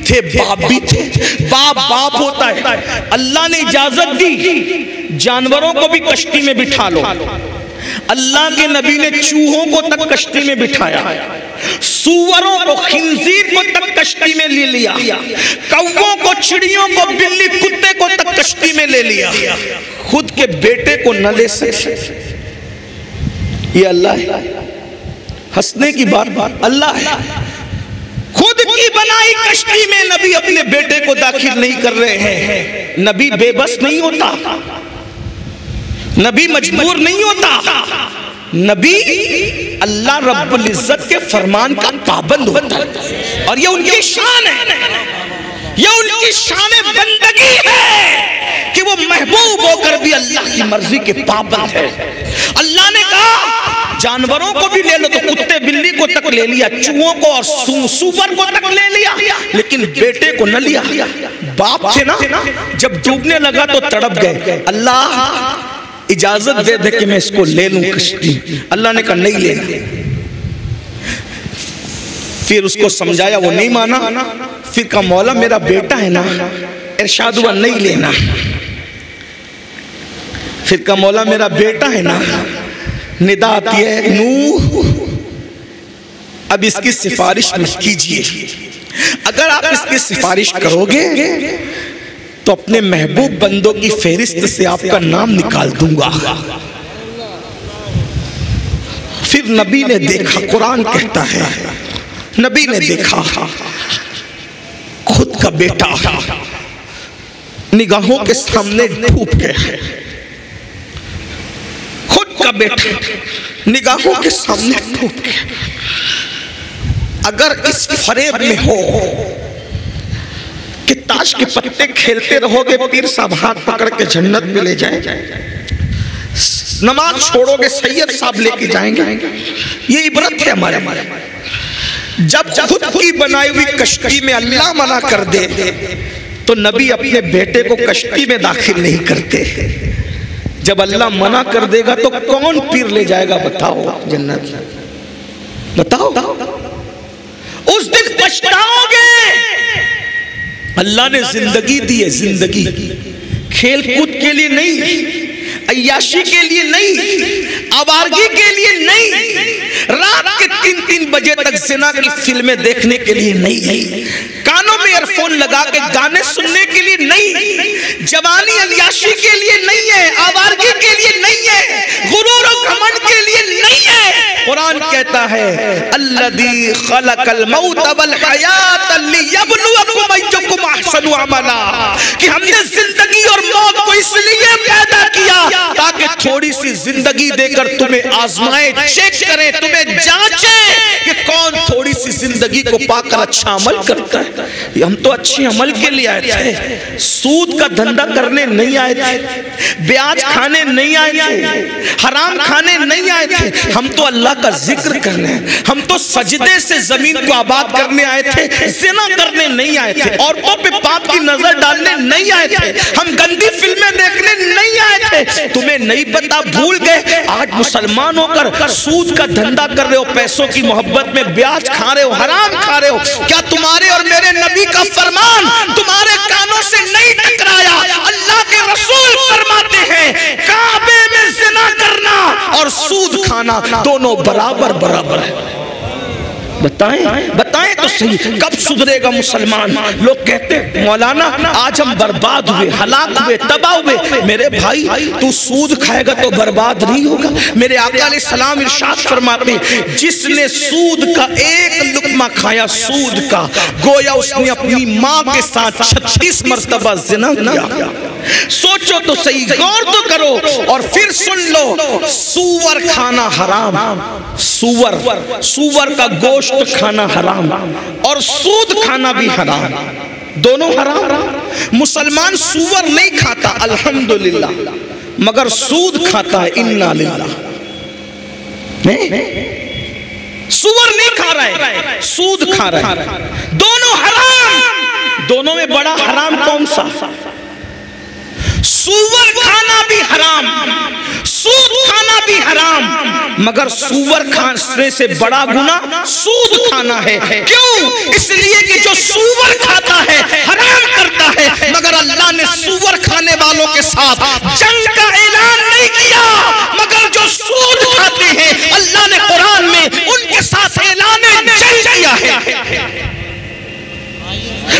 थे, बाप भी थे। बाप होता है। अल्लाह ने इजाजत दी जानवरों को भी कश्ती में बिठा लो। अल्लाह के नबी ने चूहों को तक कश्ती में बिठाया, सूअरों को, खिंजीर को तक कश्ती में ले लिया, कौवों को, चिड़ियों को, बिल्ली कुत्ते को तक कश्ती में ले लिया। खुद के बेटे को न ले सके। ये अल्लाह है। हंसने की बात अल्लाह है। खुद की बनाई कश्ती में नबी अपने बेटे को दाखिल नहीं कर रहे हैं। नबी बेबस नहीं होता, नबी मजबूर नहीं होता। नबी अल्लाह रब्बुल इज्जत के फरमान का पाबंद होता है। और ये उनकी शान है, ये उनकी शान बंदगी है कि वो महबूब होकर भी अल्लाह की मर्जी के पाबंद है। अल्लाह ने कहा जानवरों को भी ले लो, तो कुत्ते बिल्ली को तक ले लिया, चूहों को और सूअर को तक ले लिया, लेकिन बेटे को न लिया। बाप थे ना, जब डूबने लगा तो तड़प गए। अल्लाह इजाजत दे दे कि मैं इसको ले लूं कश्ती। अल्लाह ने कहा नहीं लेना। फिर उसको समझाया, वो नहीं माना। फिर कहा मौला मेरा बेटा है ना, इरशाद हुआ नहीं लेना। फिर कहा मौला मेरा बेटा है ना, निदा आती है नूह अब इसकी सिफारिश मत कीजिए। अगर आप इसकी सिफारिश करोगे तो अपने महबूब बंदों की फेरिस्त से आपका नाम निकाल दूंगा। फिर नबी ने देखा, कुरान कहता है नबी ने देखा खुद का बेटा निगाहों के सामने डूब गया। खुद का बेटा निगाहों के सामने डूब गया। अगर इस फरेब में हो कि ताश के पत्ते खेलते रहोगे, पीर साहब हाथ पकड़ के जन्नत में ले जाएंगे, नमाज छोड़ोगे सैयद साहब लेके जाएंगे, ये इबरत है हमारे। जब खुद की बनाई हुई कश्ती में अल्लाह मना कर दे तो नबी अपने बेटे को कश्ती में दाखिल नहीं करते। जब अल्लाह मना कर देगा तो कौन पीर ले जाएगा बताओ जन्नत? बताओ, उस दिन पछताओगे। अल्लाह ने जिंदगी दी है, जिंदगी खेल कूद के लिए नहीं, अय्याशी के लिए नहीं, आवारगी के लिए नहीं, रात के 3-3 बजे तक जिना की फिल्में देखने के लिए नहीं, कानों में ईयरफोन लगा के गाने सुनने के लिए नहीं, जवानी अय्याशी के लिए नहीं है, आवारगी के लिए नहीं है, गुरूर और घमंड के लिए नहीं है। कुरान कहता है अल्लज़ी खलक़ल मौत वल हयात लियब्लुवकुम अय्युकुम अहसनु अमला, कि हमने जिंदगी और मौत को इसलिए पैदा किया ताकि थोड़ी सी जिंदगी देकर तुम्हें आजमाए, चेक करें, तुम्हें जांचे कि कौन थोड़ी सी जिंदगी को पाकर अच्छा अमल करता है। हम तो अच्छे अमल के लिए आए थे, सूद का धंधा करने नहीं आए थे, ब्याज खाने नहीं आए थे, हराम खाने नहीं आए थे। हम तो अल्लाह का जिक्र करने, हम तो सजदे से जमीन को आबाद करने आए थे, ज़िना करने नहीं आए थे, औरतों पे पाप की नजर डालने नहीं आए थे, हम गंदी फिल्में देखने नहीं आए थे। तुम्हें नहीं पता, भूल गए। आज मुसलमान होकर सूद का धंधा कर रहे हो, पैसों की मोहब्बत में ब्याज खा रहे हो, हराम खा रहे हो। क्या तुम्हारे और मेरे नबी का फरमान तुम्हारे कानों से नहीं टकराया? अल्लाह के रसूल फरमाते हैं काबे में ज़िना करना और सूद खाना दोनों बराबर बराबर है। बताएं तो सही, कब सुधरेगा मुसलमान? लोग कहते हैं मौलाना आज हम बर्बाद हुए, हलाक हुए, तबाह हुए। मेरे भाई तू सूद खाएगा तो बर्बाद नहीं होगा। मेरे आका अलैहिस्सलाम इरशाद फरमाते हैं जिसने सूद का एक लुकमा खाया, सूद का, गोया उसने अपनी माँ के साथ 36 मर्तबा ज़िना किया। सोचो तो सही, गौर तो करो और फिर सुन लो। सूअर खाना हराम, सूअर का गोश्त खाना हराम और सूद खाना भी हराम। दोनों हराम। मुसलमान सूअर नहीं खाता अल्हम्दुलिल्लाह, मगर सूद खाता है, इन्ना लिल्लाह। सूअर नहीं खा रहा है, सूद खा रहा है। दोनों हराम। दोनों में बड़ा हराम कौन सा? सूअर खाना भी हराम, सूद खाना भी हराम, मगर सूअर खाने से बड़ा गुनाह सूद खाना है। क्यों? इसलिए कि जो सूअर खाता है हराम करता है, मगर अल्लाह ने सूअर खाने वालों के साथ जंग का ऐलान नहीं किया, मगर जो सूद खाते हैं अल्लाह ने कुरान में उनके साथ ऐलान जंग किया है।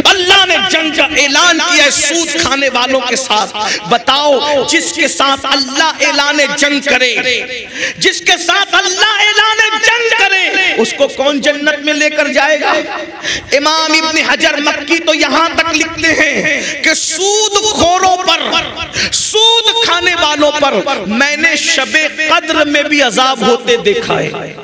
अल्लाह ने जंग का ऐलान किया है सूद खाने वालों के साथ। बताओ, जिसके साथ अल्लाह ऐलान जंग करे, जिसके साथ अल्लाह ऐलान जंग करे, उसको कौन जन्नत में लेकर जाएगा? इमाम इब्न हजर मक्की तो यहां तक लिखते हैं कि सूद खोरों पर, सूद खाने वालों पर मैंने शबे कद्र में भी अजाब होते देखा है।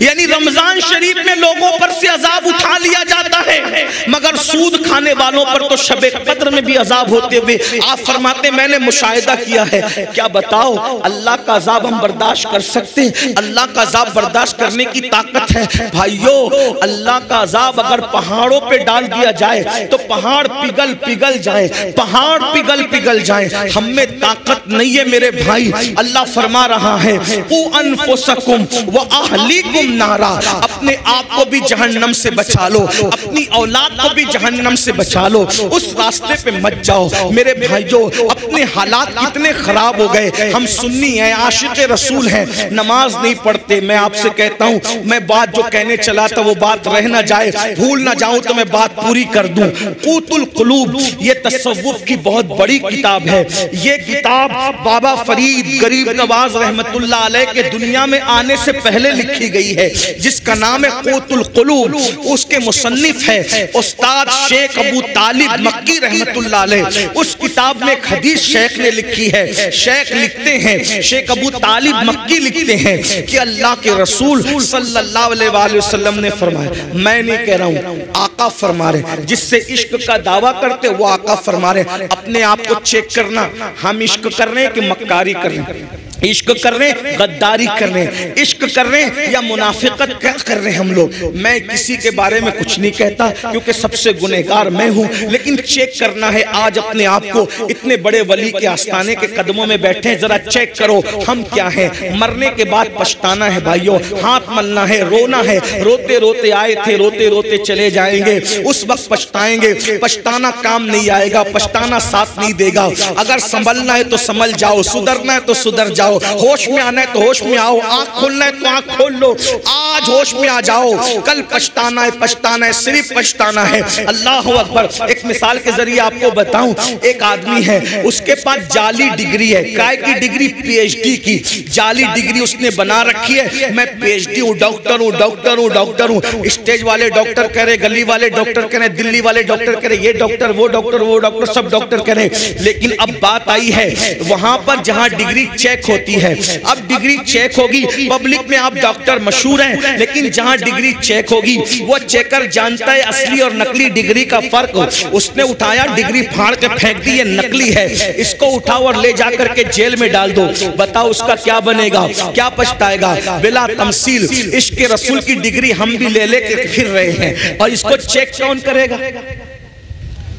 यानी रमजान शरीफ में लोगों पर से अजाब उठा लिया जाता है, मगर सूद खाने वालों पर तो शबे कद्र में भी अजाब होते हुए आप फरमाते मैंने मुशाहिदा किया है। क्या बताओ, अल्लाह का अजाब हम बर्दाश्त कर सकते हैं? अल्लाह का अजाब बर्दाश्त करने की ताकत है भाइयों। अल्लाह का अजाब अगर पहाड़ों पे डाल दिया जाए तो पहाड़ पिघल पिघल जाए, पहाड़ पिघल पिघल जाए। हम में ताकत नहीं है मेरे भाई। अल्लाह फरमा रहा है उ अनफुसकुम व अहली नारा, अपने आप को भी जहन्नम से बचा लो, अपनी औलाद को भी जहन्नम से बचा लो, उस रास्ते पे मत जाओ। मेरे भाइयों, अपने हालात कितने खराब हो गए। हम सुन्नी हैं, आशिक रसूल हैं, नमाज नहीं पढ़ते। मैं आपसे कहता हूँ, मैं बात जो कहने चला था वो बात रह ना जाए, भूल ना जाऊं तो मैं बात पूरी कर दूं। क़ूतुल क़ुलूब ये तसव्वुफ की बहुत बड़ी किताब है। ये किताब बाबा फरीद गरीब नवाज रहमतुल्लाह अलैह के दुनिया में आने से पहले लिखी गई है, जिसका नाम है क़ूतुल क़ुलूब। उसके मुसन्निफ है उस्ताद शेख अबू तालिब मक्की रहमतुल्लाह अलैह। उस किताब में एक हदीस शेख ने लिखी है। शेख लिखते हैं, शेख अबू तालिब मक्की लिखते हैं कि अल्लाह के रसूल सल्लल्लाहु अलैहि वसल्लम ने फरमाया, मैं नहीं कह रहा हूँ, आका फरमा रहे, जिससे इश्क का दावा करते वो आका फरमा रहे। अपने आप को चेक करना, हम इश्क कर रहे हैं कि मक्कारी कर रहे हैं, इश्क कर रहे हैं गद्दारी कर रहे हैं, इश्क कर रहे हैं या मुनाफिकत क्या कर रहे हैं हम लोग। मैं किसी के बारे में कुछ नहीं कहता क्योंकि सबसे गुनहगार मैं हूं, लेकिन चेक करना है आज अपने आप को। इतने बड़े वली के आस्थाने के कदमों में बैठे हैं, जरा चेक करो हम क्या हैं। मरने के बाद पछताना है भाइयों, हाथ मलना है, रोना है। रोते रोते आए थे, रोते रोते चले जाएंगे, उस वक्त पछताएंगे। पछताना काम नहीं आएगा, पछताना साथ नहीं देगा। अगर संभलना है तो संभल जाओ, सुधरना है तो सुधर जाओ, होश में आना है तो होश में आओ, आंख खोलना है तो आंख खोल लो। आज होश में आ जाओ, कल पछताना है, पछताना है, सिर्फ पछताना है। अल्लाह अकबर। एक मिसाल के जरिए आपको बताऊं, एक आदमी है, उसके पास जाली डिग्री है। काय की डिग्री? पीएचडी की जाली डिग्री उसने बना रखी है। मैं पीएचडी हूँ, डॉक्टर हूँ, डॉक्टर हूँ, डॉक्टर हूँ। स्टेज वाले डॉक्टर कह रहे, गली वाले डॉक्टर कह रहे, दिल्ली वाले डॉक्टर कह रहे, ये डॉक्टर वो डॉक्टर वो डॉक्टर, सब डॉक्टर कह रहे। लेकिन अब बात आई है वहां पर जहां डिग्री चेक होती है। अब डिग्री चेक होगी, पब्लिक में आप डॉक्टर मशहूर हैं, लेकिन जहां डिग्री चेक होगी वो चेकर जानता है असली और नकली डिग्री का फर्क। उसने उठाया, डिग्री फाड़ के फेंक दी, ये नकली है, इसको उठाओ और ले जाकर के जेल में डाल दो। बताओ उसका क्या बनेगा, क्या पछताएगा? बिला तमसील इश्क रसूल की डिग्री हम भी ले लेके फिर रहे हैं, और इसको चेक कौन करेगा?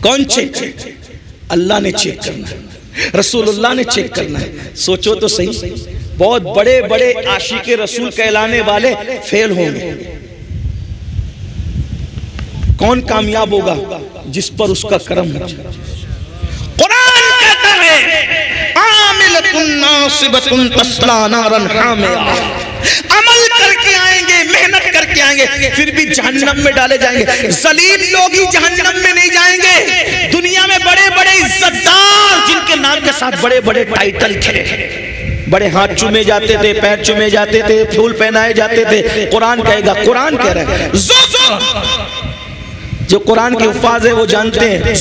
कौन चेक? अल्लाह ने चेक करना है, रसूलुल्लाह ने चेक करना है। सोचो तो सही, बहुत बड़े बड़े आशिके रसूल कहलाने वाले फेल होंगे। कौन कामयाब होगा? जिस पर उसका कर्म हो। कुरान कहता है आमिलतुन नासिबतुन तस्ला नारन हामिया, अमल करके आएंगे, मेहनत करके आएंगे, फिर भी जहन्नम में डाले जाएंगे। जलील लोग ही जहन्नम में नहीं जाएंगे। दुनिया में बड़े बड़े इज्जतदार जिनके नाम के साथ बड़े बड़े टाइटल थे, बड़े हाथ चूमे जाते थे, पैर चूमे जाते थे, फूल पहनाए जाते थे, कुरान कहेगा, कुरान कह रहा है, जो कुरान के उफ़ाज़ है वो जानते हैं,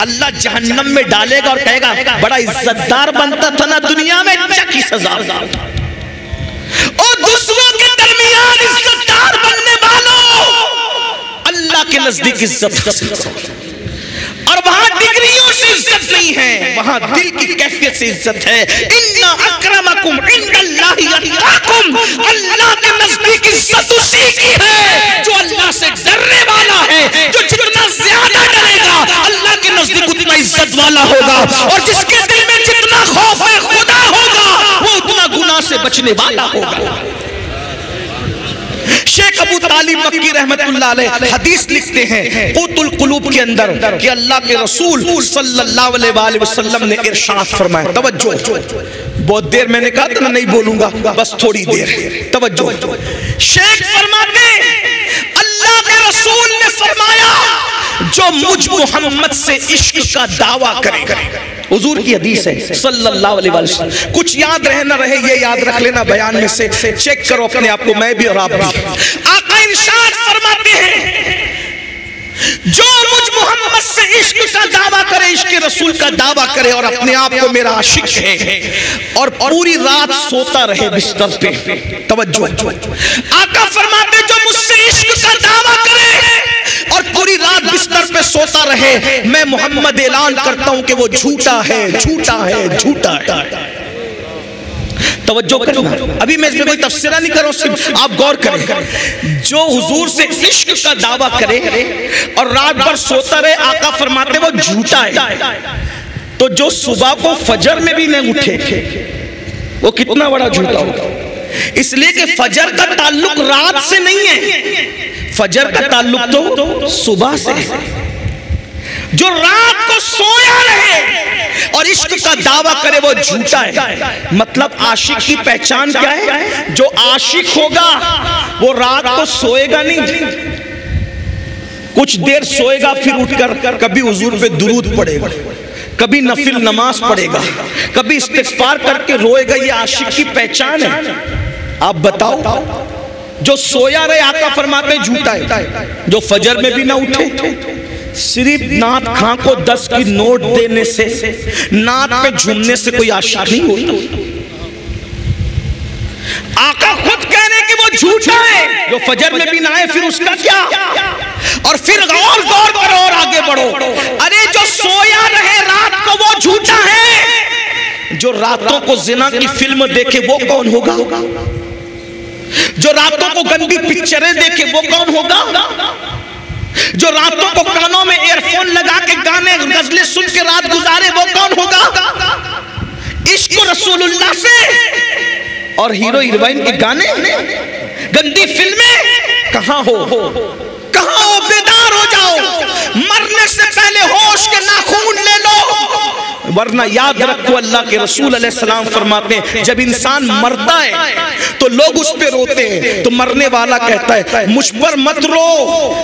अल्लाह जहन्नम में डालेगा और कहेगा बड़ा इज्जतदार बनता था ना दुनिया में, की सजा। और दूसरों के दरमियान इज्जतदार बनने वालों, अल्लाह के नजदीक इज्जत, और वहां डिग्रियों से इज्जत नहीं है, वहां दिल की कैफियत से इज्जत है। इन्ना अक्रमकुम इंदल्लाहि अत्काकुम, अल्लाह के नजदीक इज्जत उसी की है जो अल्लाह से डरने वाला है। जो जितना ज्यादा डरेगा अल्लाह के नजदीक उतना इज्जत वाला होगा, और जिसके दिल में जितना खौफ है खुदा होगा वो उतना गुनाह से बचने वाला होगा। शेख अबू तालिब मक्की रहमतुल्लाह अलैह हदीस लिखते हैं क़ुतुल क़ुलूब के अंदर कि अल्लाह के रसूल सल्लल्लाहु अलैहि वसल्लम ने इरशाद फरमाया, तवज्जो, बहुत देर मैंने कहा था ना नहीं बोलूंगा, बस थोड़ी देर, तवज्जो। शेख फरमाते अल्लाह के रसूल ने फरमाया, जो मुझ मोहम्मद से इश्क का दावा करे, हुजूर की हदीस है सल्लल्लाहु अलैहि वसल्लम, कुछ याद रहे ना रहे ये याद रख लेना, बयान में से चेक करो अपने आप को, मैं भी और आप भी। आका इरशाद फरमाते हैं, जो मुझ मोहम्मद से इश्क का दावा करे, इश्क रसूल का दावा करे और अपने आप को मेरा आशिक है और पूरी रात सोता रहे बिस्तर पे, तवज्जो, आका फरमाते जो मुझसे इश्क का दावा करे और पूरी रात बिस्तर पे सोता रहे, मैं मोहम्मद ऐलान करता हूं कि वो झूठा है, झूठा है, झूठा है। तवज्जो करना, अभी मैं इसमें कोई तफसीरा नहीं कर रहा हूं, सिर्फ आप गौर करें। जो हुजूर से इश्क का दावा करे और रात भर सोता रहे, आका फरमाते वो झूठा है। तो जो सुबह को फजर में भी नहीं उठे वो कितना बड़ा झूठा होगा। इसलिए कि फजर का ताल्लुक रात से नहीं है, फजर का ताल्लुक तो सुबह से है। जो रात को सोया रहे और इश्क का दावा करे वो झूठा है। मतलब आशिक की पहचान क्या है? जो आशिक होगा वो रात को सोएगा नहीं, कुछ देर सोएगा, फिर उठकर कभी हुजूर पे दुरूद पड़ेगा, कभी नफिल नमाज पढ़ेगा, कभी इस्तिग़फ़ार करके रोएगा। ये आशिक की पहचान है। आप बताओ, जो सोया रहे आका फरमाते झूठा है। जो फजर में भी ना उठे, सिर्फ नात खां को 10 की नोट देने से, नात पे झूमने से कोई आशिक नहीं होता। आका खुद कह रहे कि वो झूठा है। जो फजर में भी ना आए फिर उसका क्या? और फिर गौर करो और आगे बढ़ो। अरे जो सोया रहे रात को वो झूठा है। जो रातों को जिना की फिल्म देखे वो कौन होगा? जो रातों को गंदी पिक्चरें देखे वो कौन होगा? जो रातों को कानों में ईयरफोन लगा के गाने गजलें सुन के रात गुजारे वो कौन होगा? इश्क रसूलुल्लाह से और हीरो हीरोइन के गाने, गंदी फिल्में कहां हो? कहां हो? बेदार हो जाओ, मरने से पहले होश के नाखून ले लो, वरना याद रखो अल्लाह के रसूल अलैहिस्सलाम फरमाते हैं जब इंसान मरता है तो लोग उस पे रोते हैं, तो मरने वाला कहता है मुझ पर मत रो,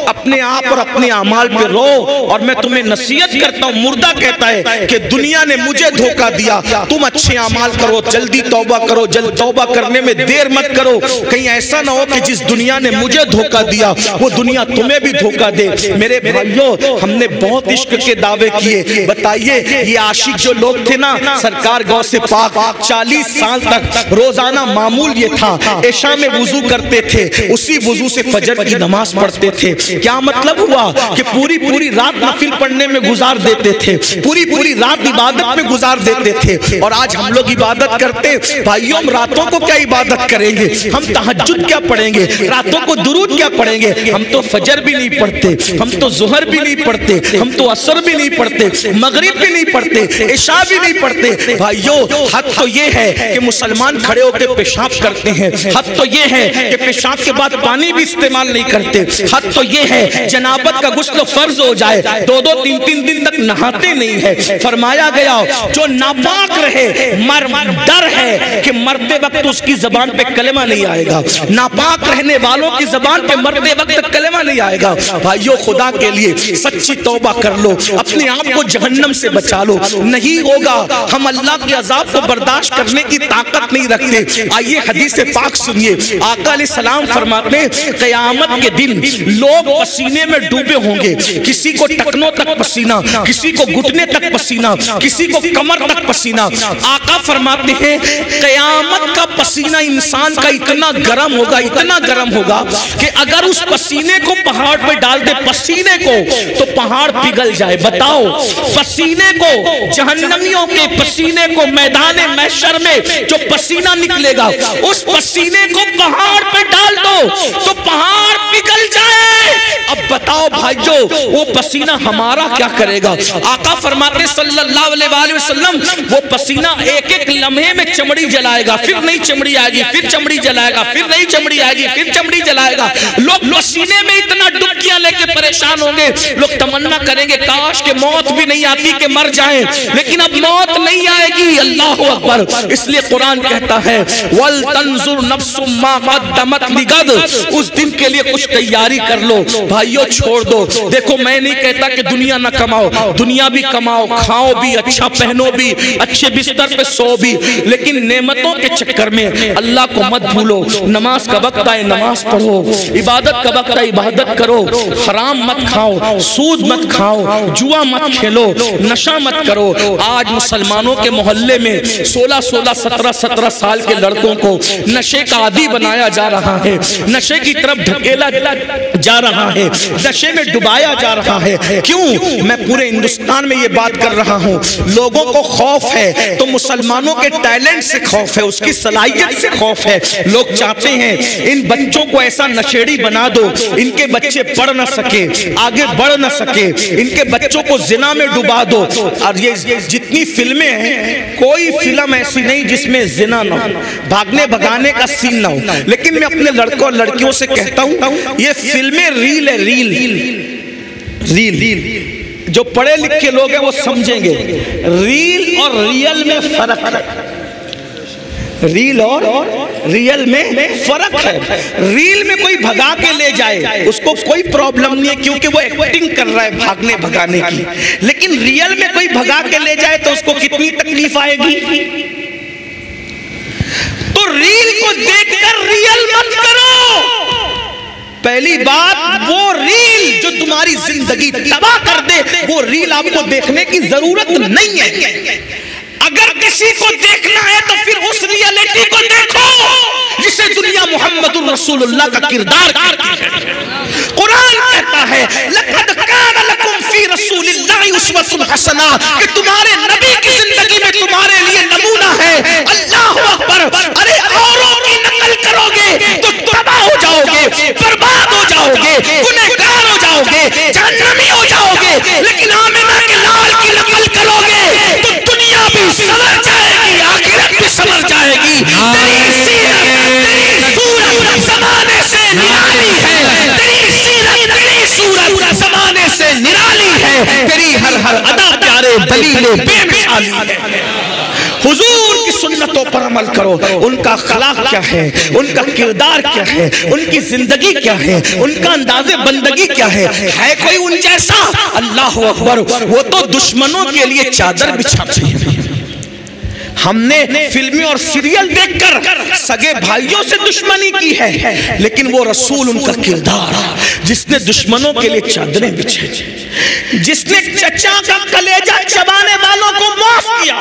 अपने आप और अपने अमाल पे रो, और मैं तुम्हें नसीहत करता हूँ। मुर्दा कहता है कि दुनिया ने मुझे धोखा दिया, तुम अच्छे अमाल करो, जल्दी तौबा करो, जल्द तौबा करने में देर मत करो, कहीं ऐसा ना हो कि जिस दुनिया ने मुझे धोखा दिया वो दुनिया तुम्हें भी धोखा दे। मेरे भाइयों, हमने बहुत इश्क के दावे किए। बताइए ये आशिक जो लोग थे ना, सरकार गौ से पाक 40 साल तक रोजाना मामूल ये था, ऐशा में वुजू करते थे, उसी वुजू से फजर की नमाज पढ़ते थे। क्या मतलब हुआ कि पूरी पूरी रात नफिल पढ़ने में गुजार देते थे, पूरी पूरी रात इबादत में गुजार देते थे। और आज हम लोग इबादत करते, भाइयों हम रातों को क्या इबादत करेंगे? हम तहज्जुद क्या पढ़ेंगे? रातों को दुरूद क्या पढ़ेंगे? हम तो फजर भी नहीं पढ़ते, हम तो ज़ुहर भी नहीं पढ़ते, हम तो असर भी नहीं पढ़ते, मगरिब भी नहीं पढ़ते, इशा भी नहीं पढ़ते। भाइयों हक तो ये है कि मुसलमान खड़े होकर पेशाब करते हैं, हक तो ये है कि पेशाब के बाद पानी भी इस्तेमाल नहीं करते, हक तो ये है जनाबत का गुस्ल फर्ज हो जाए 2-2, 3-3 दिन तक नहाते नहीं है। फरमाया गया जो नापाक रहे डर है कि मरते वक्त उसकी जबान पे कलेमा नहीं आएगा, नापाक रहने वालों की जबान पे मरते वक्त कलेमा नहीं आएगा। भाइयों खुदा के लिए सच्ची तौबा कर लो, अपने आप को जहन्नम से बचा लो। नहीं होगा, हम अल्लाह के अजाब को बर्दाश्त करने की ताकत नहीं रखते। आइए हदीस पाक सुनिए, आका अलैहिस्सलाम फरमाते हैं क़यामत के दिन लोग पसीने में डूबे होंगे, किसी को टखनों तक पसीना, किसी को घुटने तक पसीना, किसी को कमर तक पसीना। आका फरमाते हैं क़यामत का पसीना इंसान का इतना गर्म होगा, इतना गर्म होगा कि अगर उस पसीने को पहाड़ पे डाल दे, पसीने को, तो पहाड़ पिघल जाए। बताओ, पसीने को, जहन्नमियों के पसीने को मैदान महशर में जो पसीना निकलेगा, उस पसीने को पहाड़ पे डाल दो तो पहाड़ पिघल जाए। अब बताओ भाइयों, वो पसीना हमारा क्या करेगा? आका फरमाते सल्लल्लाहु अलैहि वसल्लम, वो पसीना एक एक लम्हे में चमड़ी जलाएगा, फिर नई चमड़ी आएगी, फिर चमड़ी जलाएगा, फिर नई चमड़ी आएगी, फिर चमड़ी जलाएगा। लोग पसीने में इतना डुबकियां लेके परेशान होंगे, लोग तमन्ना करेंगे काश के मौत भी नहीं आती कि मर जाएं, लेकिन अब मौत नहीं आएगी। अल्लाहु अकबर। इसलिए कुरान कहता है वल तंजुर नफ्सुम मा क़द्दमत लिगद, उस दिन के लिए कुछ तैयारी कर लो। भाइयों छोड़ दो, देखो मैं नहीं कहता कि दुनिया ना कमाओ, दुनिया भी कमाओ, खाओ भी, अच्छा पहनो भी, अच्छे बिस्तर पे सो भी, लेकिन नेमतों के चक्कर में अल्लाह को मत भूलो। नमाज का वक्त आए नमाज पढ़ो, इबादत का वक्त आए इबादत करो, हराम मत खाओ, सूद मत खाओ, जुआ मत खेलो, नशा मत करो। आज मुसलमानों के मोहल्ले में 16-16, 17-17 साल के लड़कों को नशे का आदी बनाया जा रहा है, नशे की तरफ ढकेला जा रहा है, नशे में डुबाया जा रहा है। क्यों? मैं पूरे हिंदुस्तान में ये बात कर रहा हूँ। लोगों को खौफ है तो मुसलमानों के टैलेंट से खौफ है, उसकी सलाहियत से खौफ है। लोग चाहते हैं इन बच्चों को ऐसा नशेड़ी बना दो, इनके बच्चे पढ़ ना सके, आगे बढ़ ना सके, इनके बच्चों को जिना में डुबा दो। और ये जितनी फिल्में हैं, कोई फिल्म ऐसी नहीं जिसमें जिना ना हो, भागने भगाने का सीन ना हो। लेकिन मैं अपने लड़कों और लड़कियों से कहता हूँ, ये फिल्में रील है, रील रील। जो पढ़े लिखे लोग हैं वो समझेंगे रील और रियल में फर्क है। रील और रियल में फर्क है। रील में कोई भगा के ले जाए उसको कोई प्रॉब्लम नहीं है, क्योंकि वो एक्टिंग कर रहा है भागने भगाने की। लेकिन रियल में कोई भगा के ले जाए तो उसको कितनी तकलीफ आएगी। तो रील को देखकर रियल मत करो। पहली बात, वो रील जो तुम्हारी जिंदगी तबाह कर दे, वो रील आपको देखने की जरूरत नहीं है। अगर किसी को देखना है तो फिर उस रियलिटी को देखो जिसे दुनिया मोहम्मदुर रसूलुल्लाह का किरदार करती है। कुरान कहता है लक़द कान लकुम फी रसूलिल्लाहि उस्वतुन हसना, कि तुम्हारे नबी की जिंदगी में तुम्हारे लिए नमूना है। अल्लाहु अकबर। अरे औरों की नकल करोगे तो तबाह हो जाओगे, बर्बाद हो जाओगे, गुनहगार हो जाओगे, जहन्नमी हो जाओगे। लेकिन आमिना के लाल की नकल करोगे तो दुनिया भी संवर जाएगी, आखिरत भी संवर जाएगी। तेरी सीरत, तेरी सूरत ज़माने से निराली है, तेरी सीरत, तेरी सूरत ज़माने से निराली है, तेरी हर हर अदा प्यारे दलील बेमिसाली है। हुजूर की सुन्नतों पर अमल करो। उनका अखलाक क्या है, उनका किरदार क्या है, उनकी जिंदगी क्या है, उनका अंदाज़े बंदगी क्या है कोई उन जैसा? अल्लाह अकबर। वो तो दुश्मनों के लिए चादर बिछाते हैं। हमने फिल्में और सीरियल देखकर सगे भाइयों से दुश्मनी की है, लेकिन वो रसूल, उनका किरदार, जिसने दुश्मनों के लिए चादरें बिछाई, जिसने चचा का कलेजा चबाने वालों को माफ किया,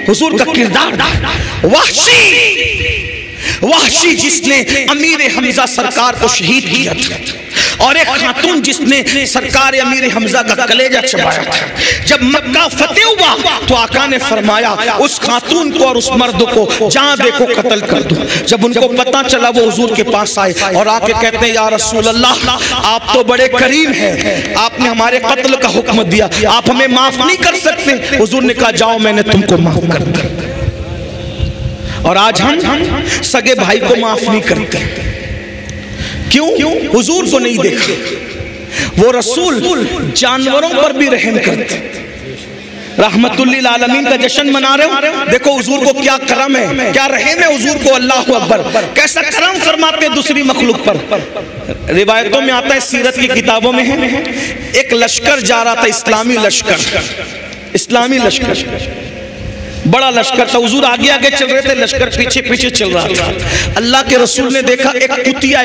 हुजूर का किरदार। वहशी जिसने अमीर हमजा सरकार को शहीद किया था, और एक खातून जिसने सरकार अमीर हमजा का कलेजा चबाया था। जब मक्का फतेह हुआ तो आका ने फरमाया उस खातून को और उस मर्द को जहां देखो कत्ल कर दो। जब उनको पता चला वो हुजूर के पास आए और आके कहते हैं या रसूल अल्लाह, आप तो बड़े करीम हैं, आपने हमारे कत्ल का हुक्म दिया, आप हमें माफ नहीं कर सकते? हुजूर ने कहा जाओ मैंने तुमको माफ कर दिया। और आज हम सगे भाई को माफ नहीं करते। क्यों? हुजूर को नहीं देखा। वो रसूल जानवरों पर भी रहम करते। रहमतुल्लिल आलमीन का जश्न मना रहे हो, देखो हुजूर को क्या करम है, क्या रहम है हुजूर को। अल्लाह अकबर। कैसा करम फरमाते दूसरी मखलूक पर। रिवायतों में आता है, सीरत की किताबों में है, एक लश्कर जा रहा था, इस्लामी लश्कर, इस्लामी लश्कर, बड़ा लश्कर था। हुजूर आगे आगे चल रहे थे, लश्कर पीछे पीछे चल रहा था। अल्लाह के रसूल ने देखा एक कुतिया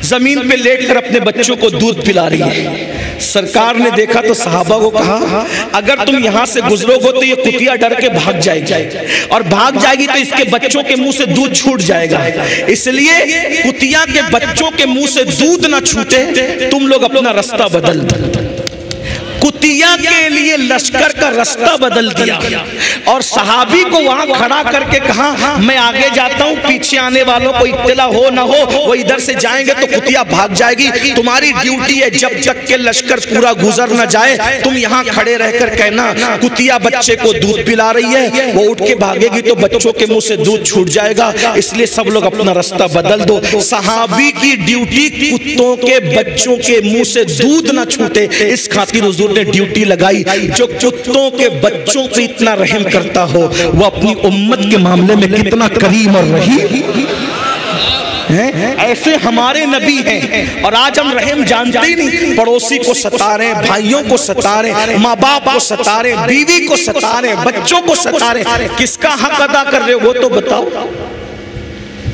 जमीन पे लेटकर अपने बच्चों को दूध पिला रही है। सरकार ने देखा तो सहाबा को कहा, अगर तुम यहाँ से गुजरोगे तो ये कुतिया डर के भाग जाएगी, और भाग जाएगी तो इसके बच्चों के मुंह से दूध छूट जाएगा। इसलिए कुतिया के बच्चों के मुंह से दूध ना छूटे, तुम लोग अपना रास्ता बदल दो। कुतिया के लिए लश्कर का रास्ता बदल दिया, और सहाबी को वहां खड़ा करके कहा, मैं आगे जाता हूं, पीछे आने वालों को इत्तला हो ना हो, वो इधर से जाएंगे तो कुतिया भाग जाएगी। तुम्हारी ड्यूटी है, जब तक के लश्कर पूरा गुजर न जाए तुम यहाँ खड़े रहकर कहना कुतिया बच्चे को दूध पिला रही है, वो उठ के भागेगी तो बच्चों के मुंह से दूध छूट जाएगा, इसलिए सब लोग अपना रास्ता बदल दो। सहाबी की ड्यूटी कुत्तों के बच्चों के मुंह से दूध न छूटे, इस खातिर हुजूर ने ड्यूटी लगाई। जो कुत्तों के बच्चों पे इतना रहम करता हो, वो अपनी उम्मत के मामले में कितना करीम और रहीम है। ऐसे हमारे नबी हैं, और आज हम रहम जानते ही नहीं। पड़ोसी को सता रहे, भाइयों को सता रहे, माँ बाप को सता रहे, बीवी को सता रहे, बच्चों को सता रहे। किसका हक अदा कर रहे हो वो तो बताओ,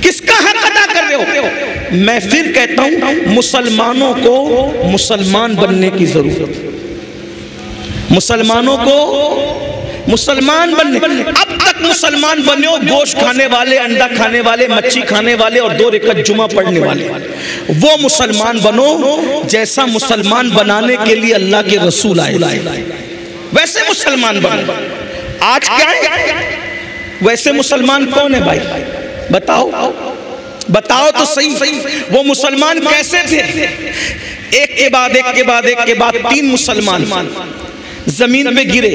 किसका हक अदा कर रहे हो? मैं फिर कहता हूं, मुसलमानों को मुसलमान बनने की जरूरत है। मुसलमानों को मुसलमान बनने, अब तक मुसलमान बने हो गोश्त खाने वाले, अंडा खाने वाले, मच्छी खाने वाले और 2 रकात जुमा पढ़ने वाले, वो मुसलमान बनो जैसा मुसलमान बनाने के लिए अल्लाह के रसूल आए, वैसे मुसलमान बनो। आज क्या है, वैसे मुसलमान कौन है भाई? बताओ बताओ तो सही, वो मुसलमान कैसे थे? एक के बाद 3 मुसलमान जमीन पे गिरे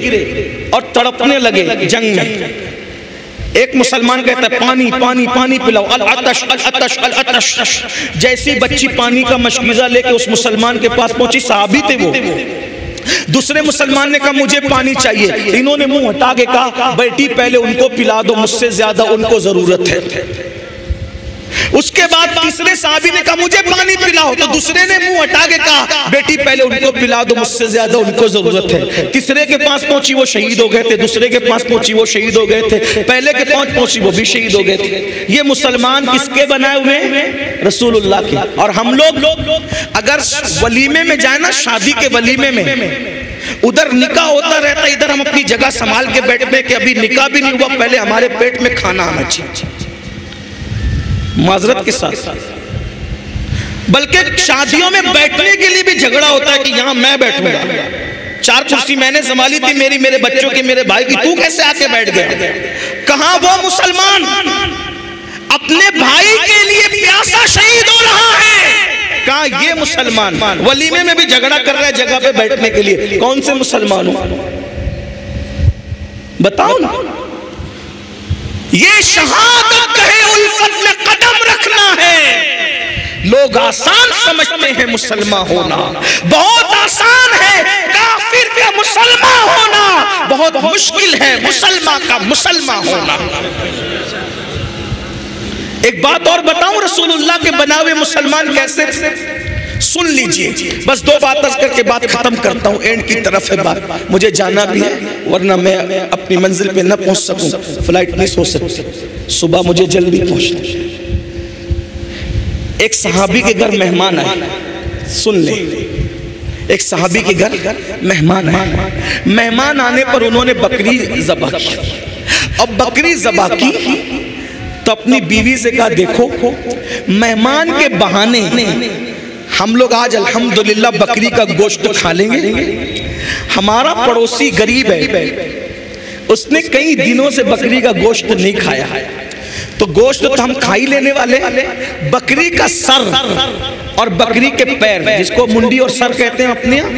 और तड़पने लगे जंग में। एक मुसलमान कहता है पानी पानी पानी पिलाओ, अल अतश अल अतश अल अतश। जैसी बच्ची पानी का मशकीजा लेके उस मुसलमान के पास पहुंची, सहाबी थे वो। दूसरे मुसलमान ने कहा मुझे पानी चाहिए, इन्होंने मुंह हटा के कहा बेटी पहले उनको पिला दो, मुझसे ज्यादा उनको जरूरत है। उसके बाद तीसरे साहबी ने कहा मुझे पानी पिलाओ, तो दूसरे ने मुंह हटा के कहा बेटी पहले उनको पिला दो, मुझसे ज्यादा उनको जरूरत है। तीसरे के पास पहुंची वो शहीद हो गए थे, दूसरे के पास पहुंची वो शहीद हो गए थे, पहले के पास पहुंची वो भी शहीद हो गए थे। ये मुसलमान किसके बनाए हुए हैं? रसूलुल्लाह के। और हम लोग अगर वलीमे में जाए ना, शादी के वलीमे में, उधर निकाह होता रहता, इधर हम अपनी जगह संभाल के बैठते कि अभी निकाह भी नहीं हुआ, पहले हमारे पेट में खाना आना चाहिए, माजरत के साथ। बल्कि शादियों में बैठने के लिए भी झगड़ा होता है कि यहां मैं बैठूंगा, 4 कुर्सी मैंने संभाली थी मेरी, मेरे बच्चों की, मेरे भाई की, तू कैसे आके बैठ गया? कहां वो मुसलमान अपने भाई के लिए प्यासा शहीद हो रहा है, कहां ये मुसलमान वलीमे में भी झगड़ा कर रहा है जगह पे बैठने के लिए? कौन से मुसलमान हो बताओ ना। ये शहादत कहे उल्फत में कदम रखना है। लोग आसान समझते हैं मुसलमान होना, बहुत आसान है काफिर का मुसलमान होना, बहुत मुश्किल है मुसलमान का मुसलमान होना। एक बात और बताऊं, रसूलुल्लाह के बनावे मुसलमान कैसे? सुन लीजिए, बस 2 बात करके बात खत्म करता हूं, एंड की तरफ है बात, मुझे जाना भी है वरना मैं अपनी मंजिल पे न पहुंच सकूं, फ्लाइट मिस हो सकती, सुबह मुझे जल्दी पहुंचना। एक सहाबी के घर मेहमान आए, सुन ले, एक सहाबी के घर मेहमान आए। मेहमान आने पर उन्होंने बकरी ज़बह की। अब बकरी ज़बह की तो अपनी बीवी से कहा देखो मेहमान के बहाने हम लोग आज अल्हम्दुलिल्लाह बकरी का गोश्त खा लेंगे। हमारा पड़ोसी गरीब है, उसने कई दिनों से बकरी का गोश्त नहीं खाया, तो गोश्त तो हम खा ही लेने वाले। बकरी का सर और बकरी के पैर, जिसको मुंडी और सर कहते हैं अपने यहाँ,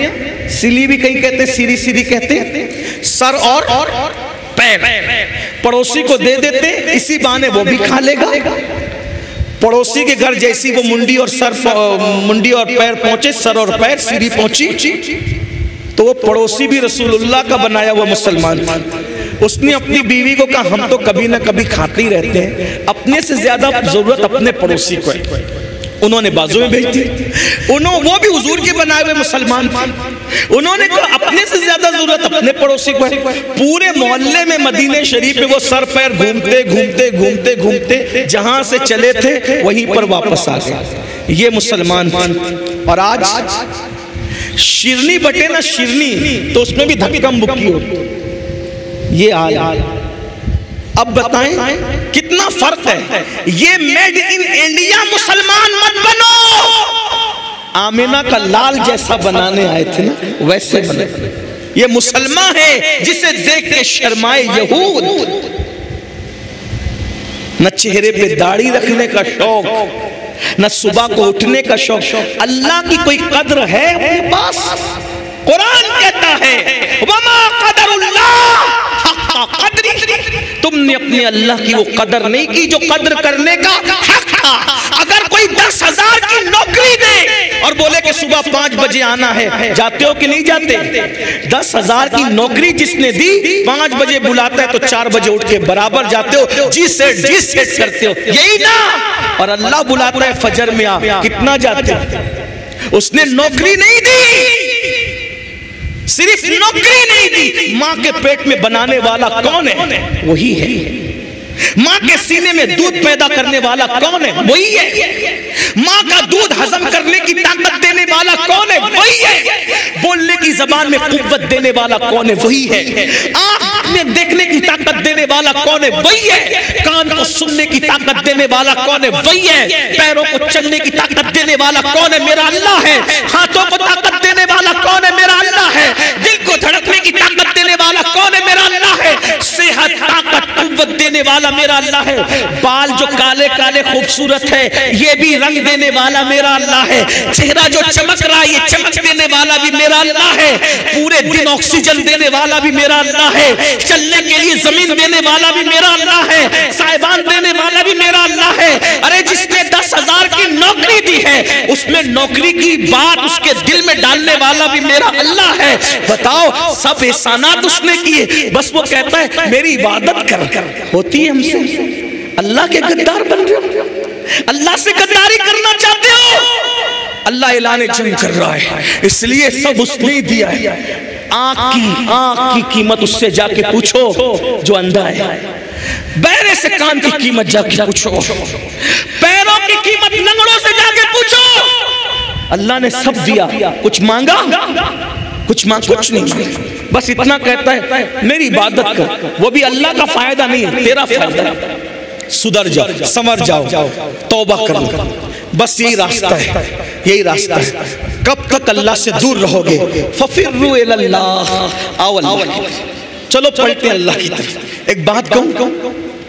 सिली भी कहीं कहते हैं, सीरी सीरी कहते हैं, सर और पैर पड़ोसी को दे देते, इसी बहाने वो भी खा लेगा। पड़ोसी के घर जैसी वो मुंडी और पैर पहुंचे, सर और पैर सीरी पहुंची, तो वो पड़ोसी भी रसूलुल्लाह का बनाया हुआ मुसलमान था। उसने अपनी बीवी को कहा हम तो कभी ना कभी खाते ही रहते हैं, अपने से ज्यादा जरूरत अपने पड़ोसी को है। उन्होंने बाजू में भेज दी। वो भी हुजूर के बनाए हुए मुसलमान थे। उन्होंने कहा अपने से ज्यादा जरूरत अपने पड़ोसी को है। पूरे मोहल्ले में मदीने शरीफ में वो सर पैर घूमते घूमते घूमते घूमते जहां से चले थे वहीं पर वापस आ गए। ये मुसलमान थे। और आज शिरनी बटे ना शिरनी, तो उसमें भी धक्का मुक्की हो। ये हाल। अब बताएं कितना फर्क है। ये मेड इन इंडिया मुसलमान मत बनो। आमिना का लाल जैसा बनाने आए थे ना, वैसे बने। ये मुसलमान है जिसे देख के शर्माए यहूद। न चेहरे पे दाढ़ी रखने का शौक, न सुबह को उठने का शौक। अल्लाह की कोई कद्र है अपने पास? कुरान कहता है वमा कदरुल्लाह हक़्क़ क़द्री। तुमने अपने अल्लाह की वो कदर नहीं की जो कदर करने का हक था। अगर कोई 10,000 की नौकरी दे और बोले कि सुबह 5 बजे आना है, जाते हो कि नहीं जाते? 10,000 की नौकरी जिसने दी 5 बजे बुलाता है तो 4 बजे उठ के बराबर जाते हो, जी सेट करते हो, यही ना? और अल्लाह बुलाता है फजर में आ, कितना जाते हो? उसने नौकरी नहीं दी, सिर्फ नौकरी नहीं दी, माँ के पेट में बनाने वाला कौन है? वही है। माँ के सीने में दूध पैदा करने वाला कौन है? वही है। माँ का दूध हजम करने की ताकत देने वाला कौन है? वही है। बोलने की जबान में कुव्वत देने वाला कौन है? वही है। आँख में देखने की ताकत देने वाला कौन है? वही है। कान को सुनने की ताकत देने वाला कौन है? वही है। पैरों को चलने की ताकत देने वाला कौन है? मेरा अल्लाह है। हाथों को ताकत देने वाला कौन है? मेरा अल्लाह है। दिल को धड़कने की ताकत देने वाला कौन है? मेरा अल्लाह है। सेहत, ताकत, कुव्वत देने वाला मेरा अल्लाह है। बाल जो काले काले खूबसूरत है, ये भी रंग देने वाला मेरा अल्लाह है। चेहरा जो चमक रहा है, ये चमक देने वाला भी मेरा अल्लाह है। पूरे दिन ऑक्सीजन देने वाला भी मेरा अल्लाह है। चलने के लिए जमीन देने वाला भी मेरा अल्लाह है। साहिबान देने वाला भी मेरा अल्लाह है। अरे जिसने 10,000 की नौकरी दी है, उसमें नौकरी की बात उसके दिल में डालने वाला भी मेरा अल्लाह है। बताओ, सब एहसानात उसने किए, बस वो कहता है मेरी इबादत कर। होती है हमसे? अल्लाह के गद्दार बन रहे हो, अल्लाह से गद्दारी करना चाहते हो। अल्लाह ऐलान जंग कर रहा है, इसलिए सब उसने ही दिया है। आँख की कीमत उससे जाके पूछो जो अंधा है। बहरे से कान की कीमत जाके पूछो। पैरों की कीमत लंगड़ों से जाके पूछो। अल्लाह ने सब दिया। कुछ मांगा? कुछ नहीं मांगा। बस इतना कहता है मेरी इबादत कर। वो भी अल्लाह का फायदा नहीं है, तेरा फायदा। सुधर जाओ, संवर जाओ, तौबा कर लो। बस यही रास्ता है, यही रास्ता है। कब तक अल्लाह से दूर रहोगे? फफिर्रू इलल्लाह, आओ अल्लाह। चलो पलटे अल्लाह की तरफ। एक बात कहूं,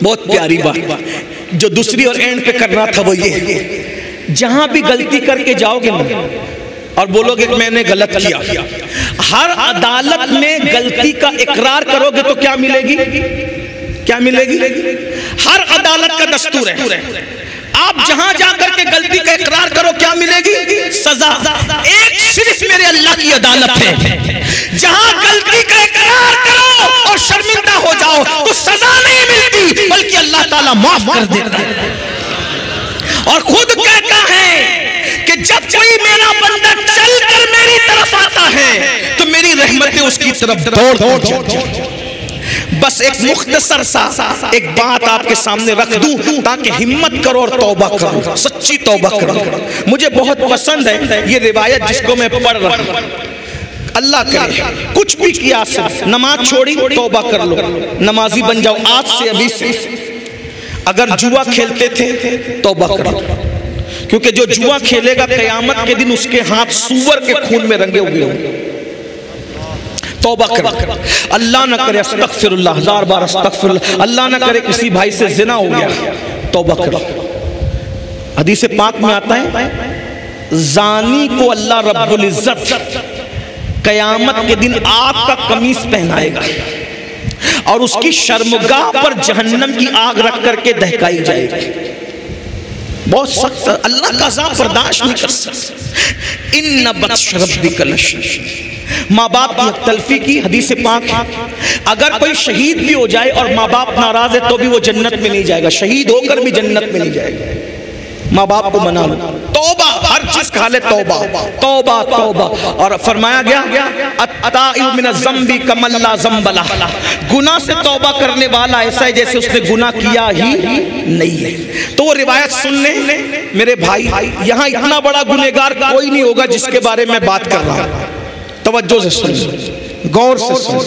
बहुत प्यारी बात जो दूसरी और एंड पे करना था, वो ये, जहां भी गलती करके जाओगे ना और बोलोगे कि मैंने गलत किया, हर अदालत में गलती का इकरार करोगे तो क्या मिलेगी? क्या मिलेगी? हर अदालत का दस्तूर है, आप जहां जाकर के गलती का इकरार करो क्या मिलेगी? सजा। एक सिर्फ मेरे अल्लाह की अदालत है, जहां गलती का इकरार करो और शर्मिंदा हो जाओ तो सजा नहीं मिलती, बल्कि अल्लाह ताला माफ कर देता है। और खुद कहता है कि जब कोई मेरा बंदा चलकर मेरी तरफ आता है तो मेरी रहमतें उसकी तरफ दौड़ जाती हैं। बस एक मुख्तसर सा एक बात आपके सामने रख दूं ताकि हिम्मत करो और तौबा करो, सच्ची तौबा करो। मुझे बहुत पसंद है ये रिवायत जिसको मैं पढ़ रहा हूं। अल्लाह करे कुछ भी किया, नमाज छोड़ी तौबा कर लो, नमाजी बन जाओ आज से, अभी से। अगर जुआ खेलते थे तौबा करो, क्योंकि जो जुआ खेलेगा कयामत के दिन उसके हाथ सूअर के खून में रंगे हुए होंगे। तौबा करो, अल्लाह न करे, अस्तगफिरुल्लाह, 1000 बार अस्तगफिरुल्लाह, अल्लाह न करे किसी भाई से जिना हो गया, तौबा करो। हदीस पाक में आता है जानी को अल्लाह रब्बुल इज्जत कयामत के दिन आग का कमीज पहनाएगा और उसकी शर्मगाह पर जहन्नम की आग रख करके दहकाई जाएगी। बहुत सख्त, अल्लाह का अज़ाब बर्दाश्त नहीं कर सकता। इन्ना बत्श रब्बिका लशदीद। माँ बाप की तलफी की हदीस पाक, अगर कोई शहीद भी हो जाए और माँ बाप नाराज है तो भी वो जन्नत में नहीं जाएगा, शहीद होकर भी जन्नत में नहीं जाएगा। माँ बाप को मना लो, तौबा, हर चीज का हाल है तौबा तौबा तौबा। और फरमाया गया अताइब मिन ज़म्बी कमल्ला ज़म्बला, गुनाह से तौबा करने वाला ऐसा है जैसे उसने गुनाह किया ही नहीं है। तो वो रिवायत सुनने मेरे भाई, यहाँ इतना बड़ा गुनहगार कोई नहीं होगा जिसके बारे में बात कर रहा हूं। तवज्जो से सुन, गौर से सुन।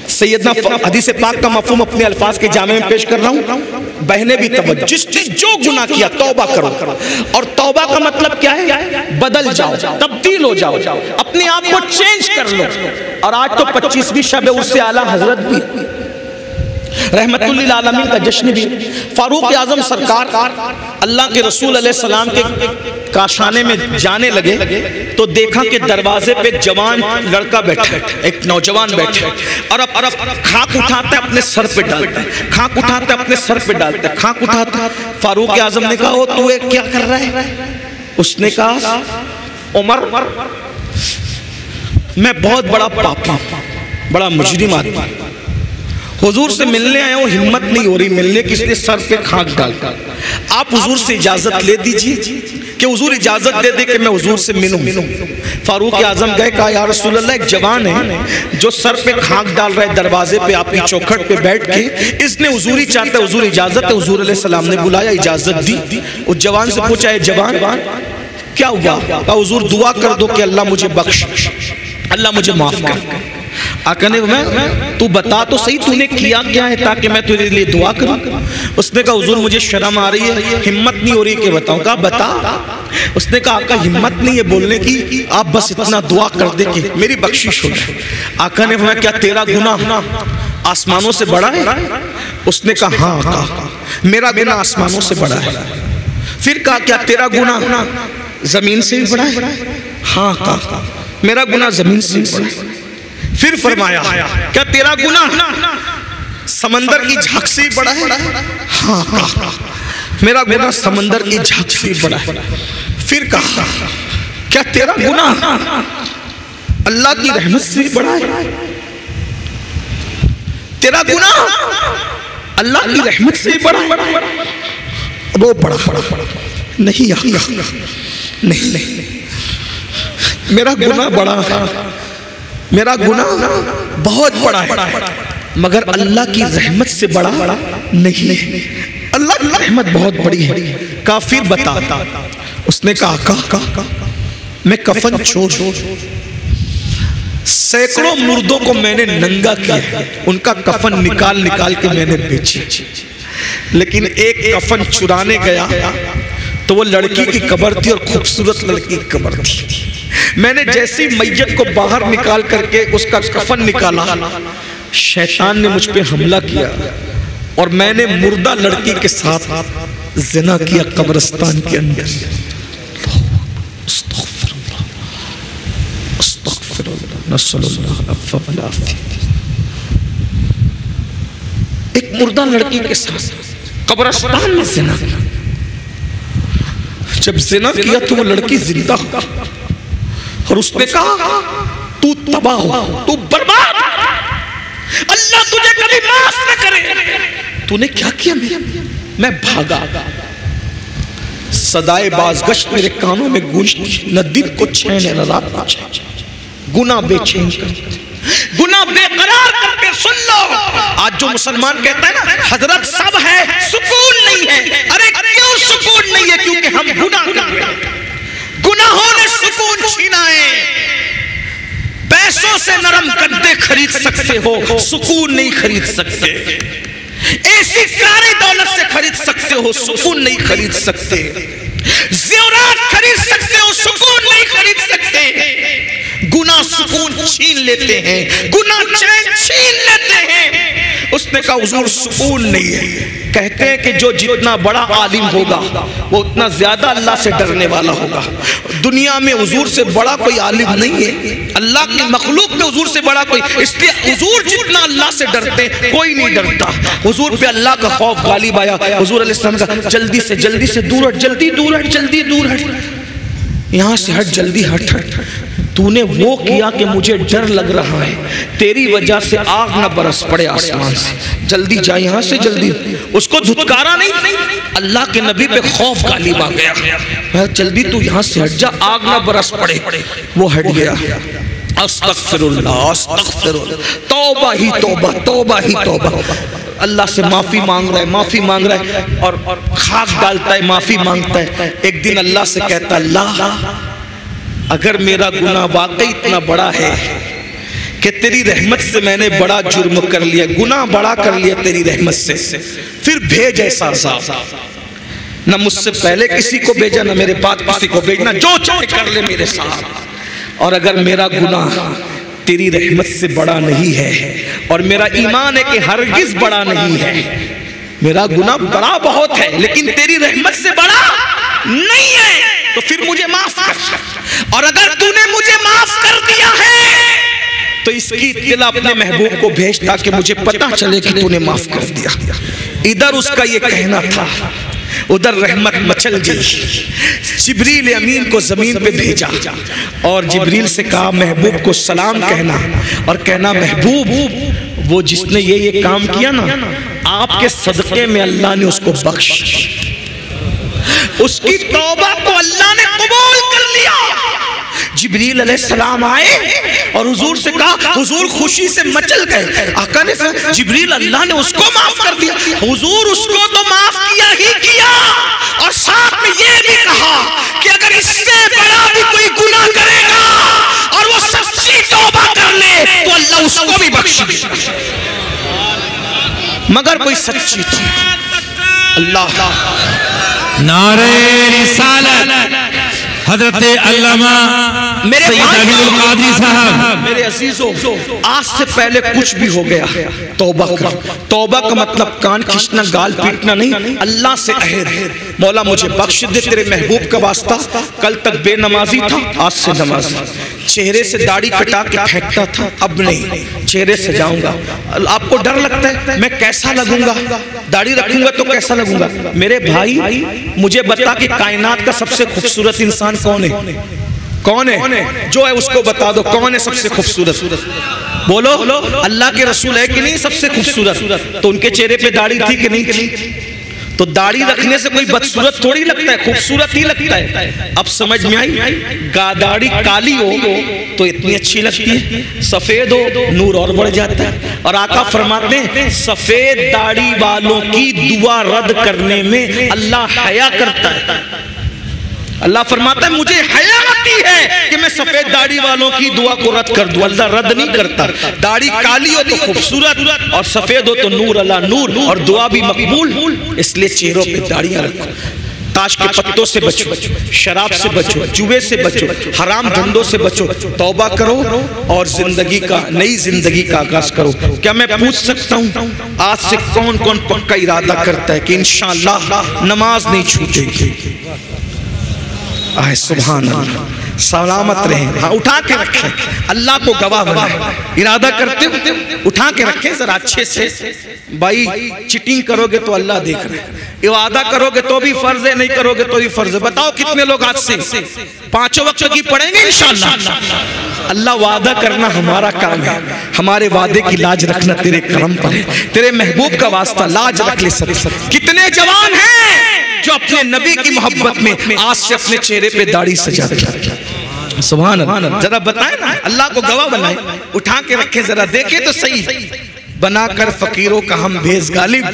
सैयदना हदीस पाक का मफहूम अपने अल्फाज के जामे में पेश कर रहा हूँ। बहने भी तवज्जो, जिस जो गुनाह किया तौबा करो। और तौबा का मतलब क्या है? बदल जाओ, तब्दील हो जाओ, अपने आप को चेंज कर लो। और आज तो 25वीं शब उससे आला हजरत भी, रहमतुल लिल आलमीन का जश्न भी। फारूक आजम सरकार अल्लाह के रसूल अलैहि सलाम के काशाने में जाने लगे तो देखा कि दरवाजे पे एक जवान लड़का बैठा, एक नौजवान बैठा, और अब खाक उठाता है अपने सर पे डालता है, खाक उठाता है अपने सर पे डालता है, खाक उठाता। फारूक आजम ने कहा, ओ तू क्या कर रहा है? उसने कहा, उमर मैं बहुत बड़ा पापी, बड़ा मुजरिम आदमी, हुजूर से मिलने आया हूँ, हिम्मत नहीं हो रही मिलने की, इसलिए सर पे खाक डालता। आप हुजूर से इजाजत ले दीजिए कि हुजूर इजाजत दे दे कि मैं हुजूर से मिलूं। फारूक आजम गए, कहा या रसूल अल्लाह, एक जवान है जो सर पे खाक डाल रहा है दरवाजे पे आपकी चौखट पे बैठ के, इसने हुजूरी चाहता है, हुजूर इजाजत है। हुजूर अलैहि सलाम ने बुलाया, इजाजत दी। उस जवान से पूछा, है जवान क्या हुआ? कहा हुजूर दुआ कर दो कि अल्लाह मुझे बख्श, अल्लाह मुझे माफ कर। आका ने मैं तू बता तो सही तूने किया क्या है ताकि मैं तेरे लिए दुआ करूं। उसने कहा हुजूर मुझे शर्म आ रही है, हिम्मत नहीं हो रही कि बताऊं। कहा बता। उसने कहा आका हिम्मत नहीं है बोलने की, आप बस इतना दुआ कर दे कि मेरी बख्शिश हो जाए। आका ने कहा क्या तेरा गुनाह आसमानों से बड़ा है? उसने कहा हाँ आका मेरा गुनाह आसमानों से बड़ा है। फिर कहा क्या तेरा गुनाह जमीन से भी बड़ा है? हाँ आका मेरा गुनाह जमीन से भी बड़ा है। फिर फरमाया क्या तेरा गुनाह समंदर की झांक से बड़ा है? हाँ मेरा गुनाह समंदर की झांक से बड़ा है। फिर कहा क्या तेरा गुनाह अल्लाह की रहमत से बड़ा है? तेरा गुनाह अल्लाह की रहमत से बड़ा है? वो बड़ा नहीं नहीं, मेरा गुनाह बड़ा है, मेरा गुनाह बहुत बड़ा है, मगर अल्लाह की रहमत से बड़ा नहीं। अल्लाह की रहमत बहुत बड़ी है। काफिर बता। उसने कहा मैं कफन छोड़, सैकड़ों मुर्दों को मैंने नंगा किया, उनका कफन निकाल के मैंने बेचे, लेकिन एक कफन चुराने गया तो वो लड़की की कब्र थी और खूबसूरत लड़की की कब्र थी। मैंने जैसी मैयत को बाहर निकाल करके उसका कफन निकाला, शैतान ने मुझ पे हमला किया और मैंने मुर्दा लड़की के साथ जिना किया कब्रिस्तान के अंदर। एक मुर्दा लड़की के साथ कब्रिस्तान में जिना। जब जिना किया तो वो लड़की जिंदा हो और उसने कहा तू तबाह हो, तू बर्बाद, अल्लाह तुझे कभी माफ न करे। तूने क्या किया? मैं भागा, सदाए बाज़गश्त मेरे कानों में गूंजती, न दिन को चैन न रात को चैन, गुनाह बेचैन करते, गुनाह बेकरार करके। सुन लो, आज जो मुसलमान कहता है ना हजरत सब है सुकून नहीं है, अरे क्यों सुकून नहीं है? क्योंकि हम गुनाह कर रहे हैं। गुनाहों ने सुकून छीना है। पैसों से नरम गद्दे खरीद सकते हो, सुकून नहीं खरीद सकते। ऐसी सारी दौलत से खरीद सकते हो, सुकून नहीं खरीद सकते। ज़ेवरात खरीद सकते हो, सुकून नहीं खरीद सकते। गुनाह सुकून छीन लेते हैं, गुनाह चैन छीन लेते हैं। उसने कहा हुजूर सुकून नहीं है। कहते हैं कि जो जितना बड़ा आलिम होगा वो उतना ज्यादा अल्लाह से डरने वाला होगा। दुनिया में हुजूर से बड़ा कोई आलिम नहीं है, अल्लाह की मखलूक में हुजूर से बड़ा कोई, इसलिए हुजूर जितना अल्लाह से डरते कोई नहीं डरता। हुजूर पे अल्लाह का खौफ गालिब आया। हुजूर अलैहिस्सलाम का जल्दी से दूर हट, जल्दी दूर हट, जल्दी दूर हट, यहाँ से हट, जल्दी हट। तूने वो किया कि मुझे डर लग रहा है, तेरी वजह से आग न बरस पड़े आसमान से, जल्दी जा यहाँ से जल्दी। उसको धुतकारा नहीं, अल्लाह के नबी पे खौफ गालिब आ गया, जल्दी तू यहाँ से हट जा, आग न बरस पड़े। वो हट गया। अस्तगफिरुल्लाह अस्तगफिरुल्लाह, तौबा ही तौबा, तौबा ही तौबा। अल्लाह से माफी मांग रहा है, माफी मांग रहा है, और खाक डालता है, माफी मांगता है। एक दिन अल्लाह से कहता, अल्लाह अगर मेरा गुनाह वाकई इतना बड़ा है कि तेरी रहमत से मैंने बड़ा जुर्म कर लिया, गुनाह बड़ा कर लिया तेरी रहमत से, फिर भेज ऐसा अज़ाब, न मुझसे पहले किसी को भेजा, न मेरे बाद किसी को भेजना, जो चाहे कर ले मेरे साथ। और अगर मेरा गुनाह तेरी रहमत से बड़ा नहीं है, और मेरा ईमान है कि हरगिज बड़ा नहीं है, मेरा गुनाह बड़ा बहुत है लेकिन तेरी रहमत से बड़ा नहीं है, तो फिर मुझे माफ कर। और अगर तूने मुझे माफ कर दिया है तो इसकी इत्तला अपने महबूब को भेज, ताकि मुझे पता चले कि तूने माफ कर दिया। इधर उसका ये कहना था, उधर रहमत मचल गई। जिब्रील अमीन को जमीन पे भेजा और जिब्रील से कहा महबूब को सलाम कहना, और कहना महबूब वो जिसने ये काम किया ना, आपके सदक़े में अल्लाह ने उसको बख्श, उसकी तौबा को अल्लाह ने कबूल कर लिया। जिब्रील अलैहिस्सलाम आए और हुजूर से कहा, हुजूर खुशी से मचल गए। आका ने जिब्रील अल्लाह ने उसको माफ कर दिया। हुजूर उसको तो माफ किया ही किया, और साथ में ये भी कहा कि अगर इससे बड़ा भी कोई गुनाह करेगा और वो सच्ची तौबा कर ले तो अल्लाह उसको भी बख्श देगा, मगर कोई सच्ची अल्लाह। नारे रिसालत हजरत अल्लामा सैयद अमीरुल कादरी साहब। मेरे अजीजों, आज से पहले कुछ भी हो गया तौबा कर। तौबा का मतलब कान खींचना, गाल पीटना नहीं, अल्लाह से अहद, मौला मुझे बख्श दे तेरे महबूब का वास्ता, कल तक बेनमाजी था आज से नमाजी, चेहरे से दाढ़ी कटा के फेंकता था अब नहीं, चेहरे से जाऊंगा। आपको डर लगता है मैं कैसा लगूंगा, दाढ़ी रखूंगा तो कैसा लगूंगा? मेरे भाई मुझे बता कि कायनात का सबसे खूबसूरत इंसान कौन है? कौन है? जो है उसको बता दो, कौन है सबसे खूबसूरत? बोलो। अल्लाह के रसूल है कि नहीं सबसे खूबसूरत? तो उनके चेहरे पे दाढ़ी थी कि नहीं? तो दाढ़ी रखने से कोई बदसूरत थोड़ी लगता है, खूबसूरत ही लगता है। अब समझ में आई? दाढ़ी काली हो तो इतनी अच्छी लगती है, सफेद हो नूर और बढ़ जाता है। और आका फरमाते हैं सफेद दाढ़ी वालों की दुआ रद्द करने में अल्लाह हया करता है। अल्लाह फरमाता है मुझे हया आती है कि मैं सफेद दाढ़ी वालों की दुआ को रद्द कर दूं। अल्लाह रद्द नहीं करता। दाढ़ी काली हो तो खूबसूरत और सफेद हो तो नूर अला नूर, और दुआ भी मकबूल। इसलिए चेहरों पे दाढ़ियां रखो, ताश के पत्तों से बचो, शराब से बचो, जुए से बचो, हराम धंधों से बचो, तौबा करो और जिंदगी का, नई जिंदगी का आगाज करो। क्या मैं पूछ सकता हूँ आज से कौन कौन पक्का इरादा करता है कि इंशाअल्लाह नमाज नहीं छूटेगी? आए सुभान अल्लाह, सलामत रहे। हाँ, उठा के रखे, अल्लाह को गवाह बनाए। इरादा करते हो उठा के रखे जरा अच्छे से। भाई चीटिंग करोगे तो अल्लाह देख रहे हैं, इबादत करोगे तो भी फर्ज है, नहीं करोगे तो भी फर्ज है। बताओ कितने लोग आज से 5 वक्त की पढ़ेंगे इंशाअल्लाह? अल्लाह वादा करना हमारा काम है, हमारे वादे की लाज रखना तेरे करम पर है। तेरे महबूब का वास्ता लाज रख ले। सब कितने जवान हैं जो अपने नबी की मोहब्बत में आज से अपने चेहरे पे दाढ़ी सजा दे। सुभान अल्लाह। जरा बताए ना, अल्लाह को गवाह बनाए, उठा के रखे, जरा देखे तो सही। बनाकर फकीरों का हम भेज गालिब,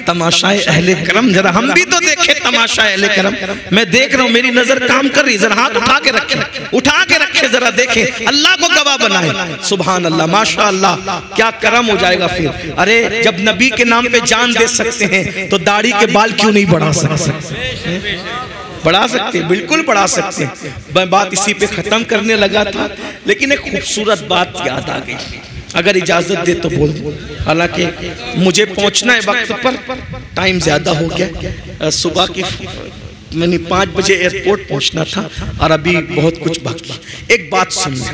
तमाशाए अहले करम। जरा हम भी तो देखे तमाशाए अहले करम। मैं देख रहा हूँ, मेरी नजर काम कर रही। जरा हाथ उठा के रखे, उठा के रखे, जरा देखे, अल्लाह को गवाह बनाए। सुभान अल्लाह, माशा अल्लाह, क्या करम हो जाएगा फिर। अरे जब नबी के नाम पे जान दे सकते हैं तो दाढ़ी के बाल क्यों नहीं बढ़ा सकते? बढ़ा सकते, बिल्कुल बढ़ा सकते। मैं बात इसी पे खत्म करने लगा था, लेकिन एक खूबसूरत बात याद आ गई, अगर इजाजत दे तो बोल। हालांकि मुझे पहुंचना है वक्त पर, टाइम ज्यादा हो गया। सुबह की मैंने 5 बजे एयरपोर्ट पहुंचना था और अभी बहुत कुछ बाकी। एक बात सुनिए,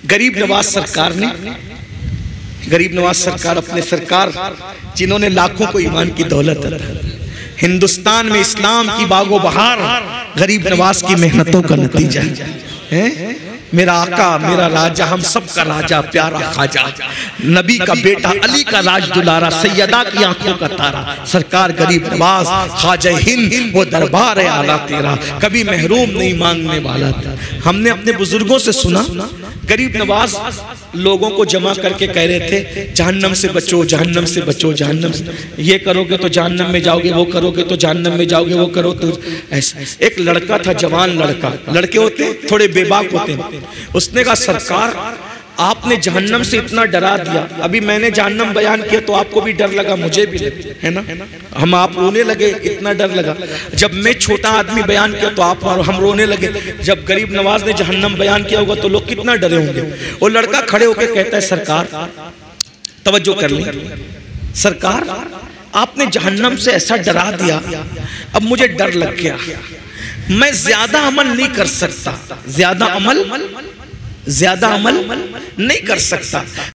गरीब नवाज सरकार ने, गरीब नवाज सरकार अपने सरकार जिन्होंने लाखों को ईमान की दौलत, हिंदुस्तान में इस्लाम की बागो बहार गरीब नवाज की मेहनतों का नतीजा है। मेरा आका, मेरा राजा, हम सब का राजा, प्यारा खाजा, नबी का बेटा, अली का राज दुलारा, सैयदा की आंखों का तारा, सरकार गरीब नवाज, खाजा हिंद, वो दरबार है आला तेरा, कभी महरूम नहीं मांगने वाला था। हमने अपने बुजुर्गों से सुना, गरीब नवाज लोगों को जमा करके कह रहे थे जहन्नम से बचो, जहन्नम से बचो, जहन्नम से, ये करोगे तो जहन्नम में जाओगे, वो करोगे तो जहन्नम में जाओगे, वो करो तो ऐसा। एक लड़का था, जवान लड़का, लड़के होते थोड़े बेबाक होते हैं, उसने कहा सरकार आपने जहन्नम से इतना डरा दिया, अभी मैंने जहन्नम बयान किया तो आपको भी डर लगा, मुझे भी है ना, हम आप रोने लगे, इतना डर लगा। जब मैं छोटा आदमी बयान किया तो आप हम रोने लगे, जब गरीब नवाज ने जहन्नम बयान किया होगा तो लोग कितना डरे होंगे। वो लड़का खड़े होकर कहता है सरकार, तवज्जो कर लें, सरकार आपने जहन्नम से ऐसा डरा दिया, अब मुझे डर लग गया, मैं ज्यादा अमल नहीं कर सकता, ज्यादा अमल नहीं कर सकता।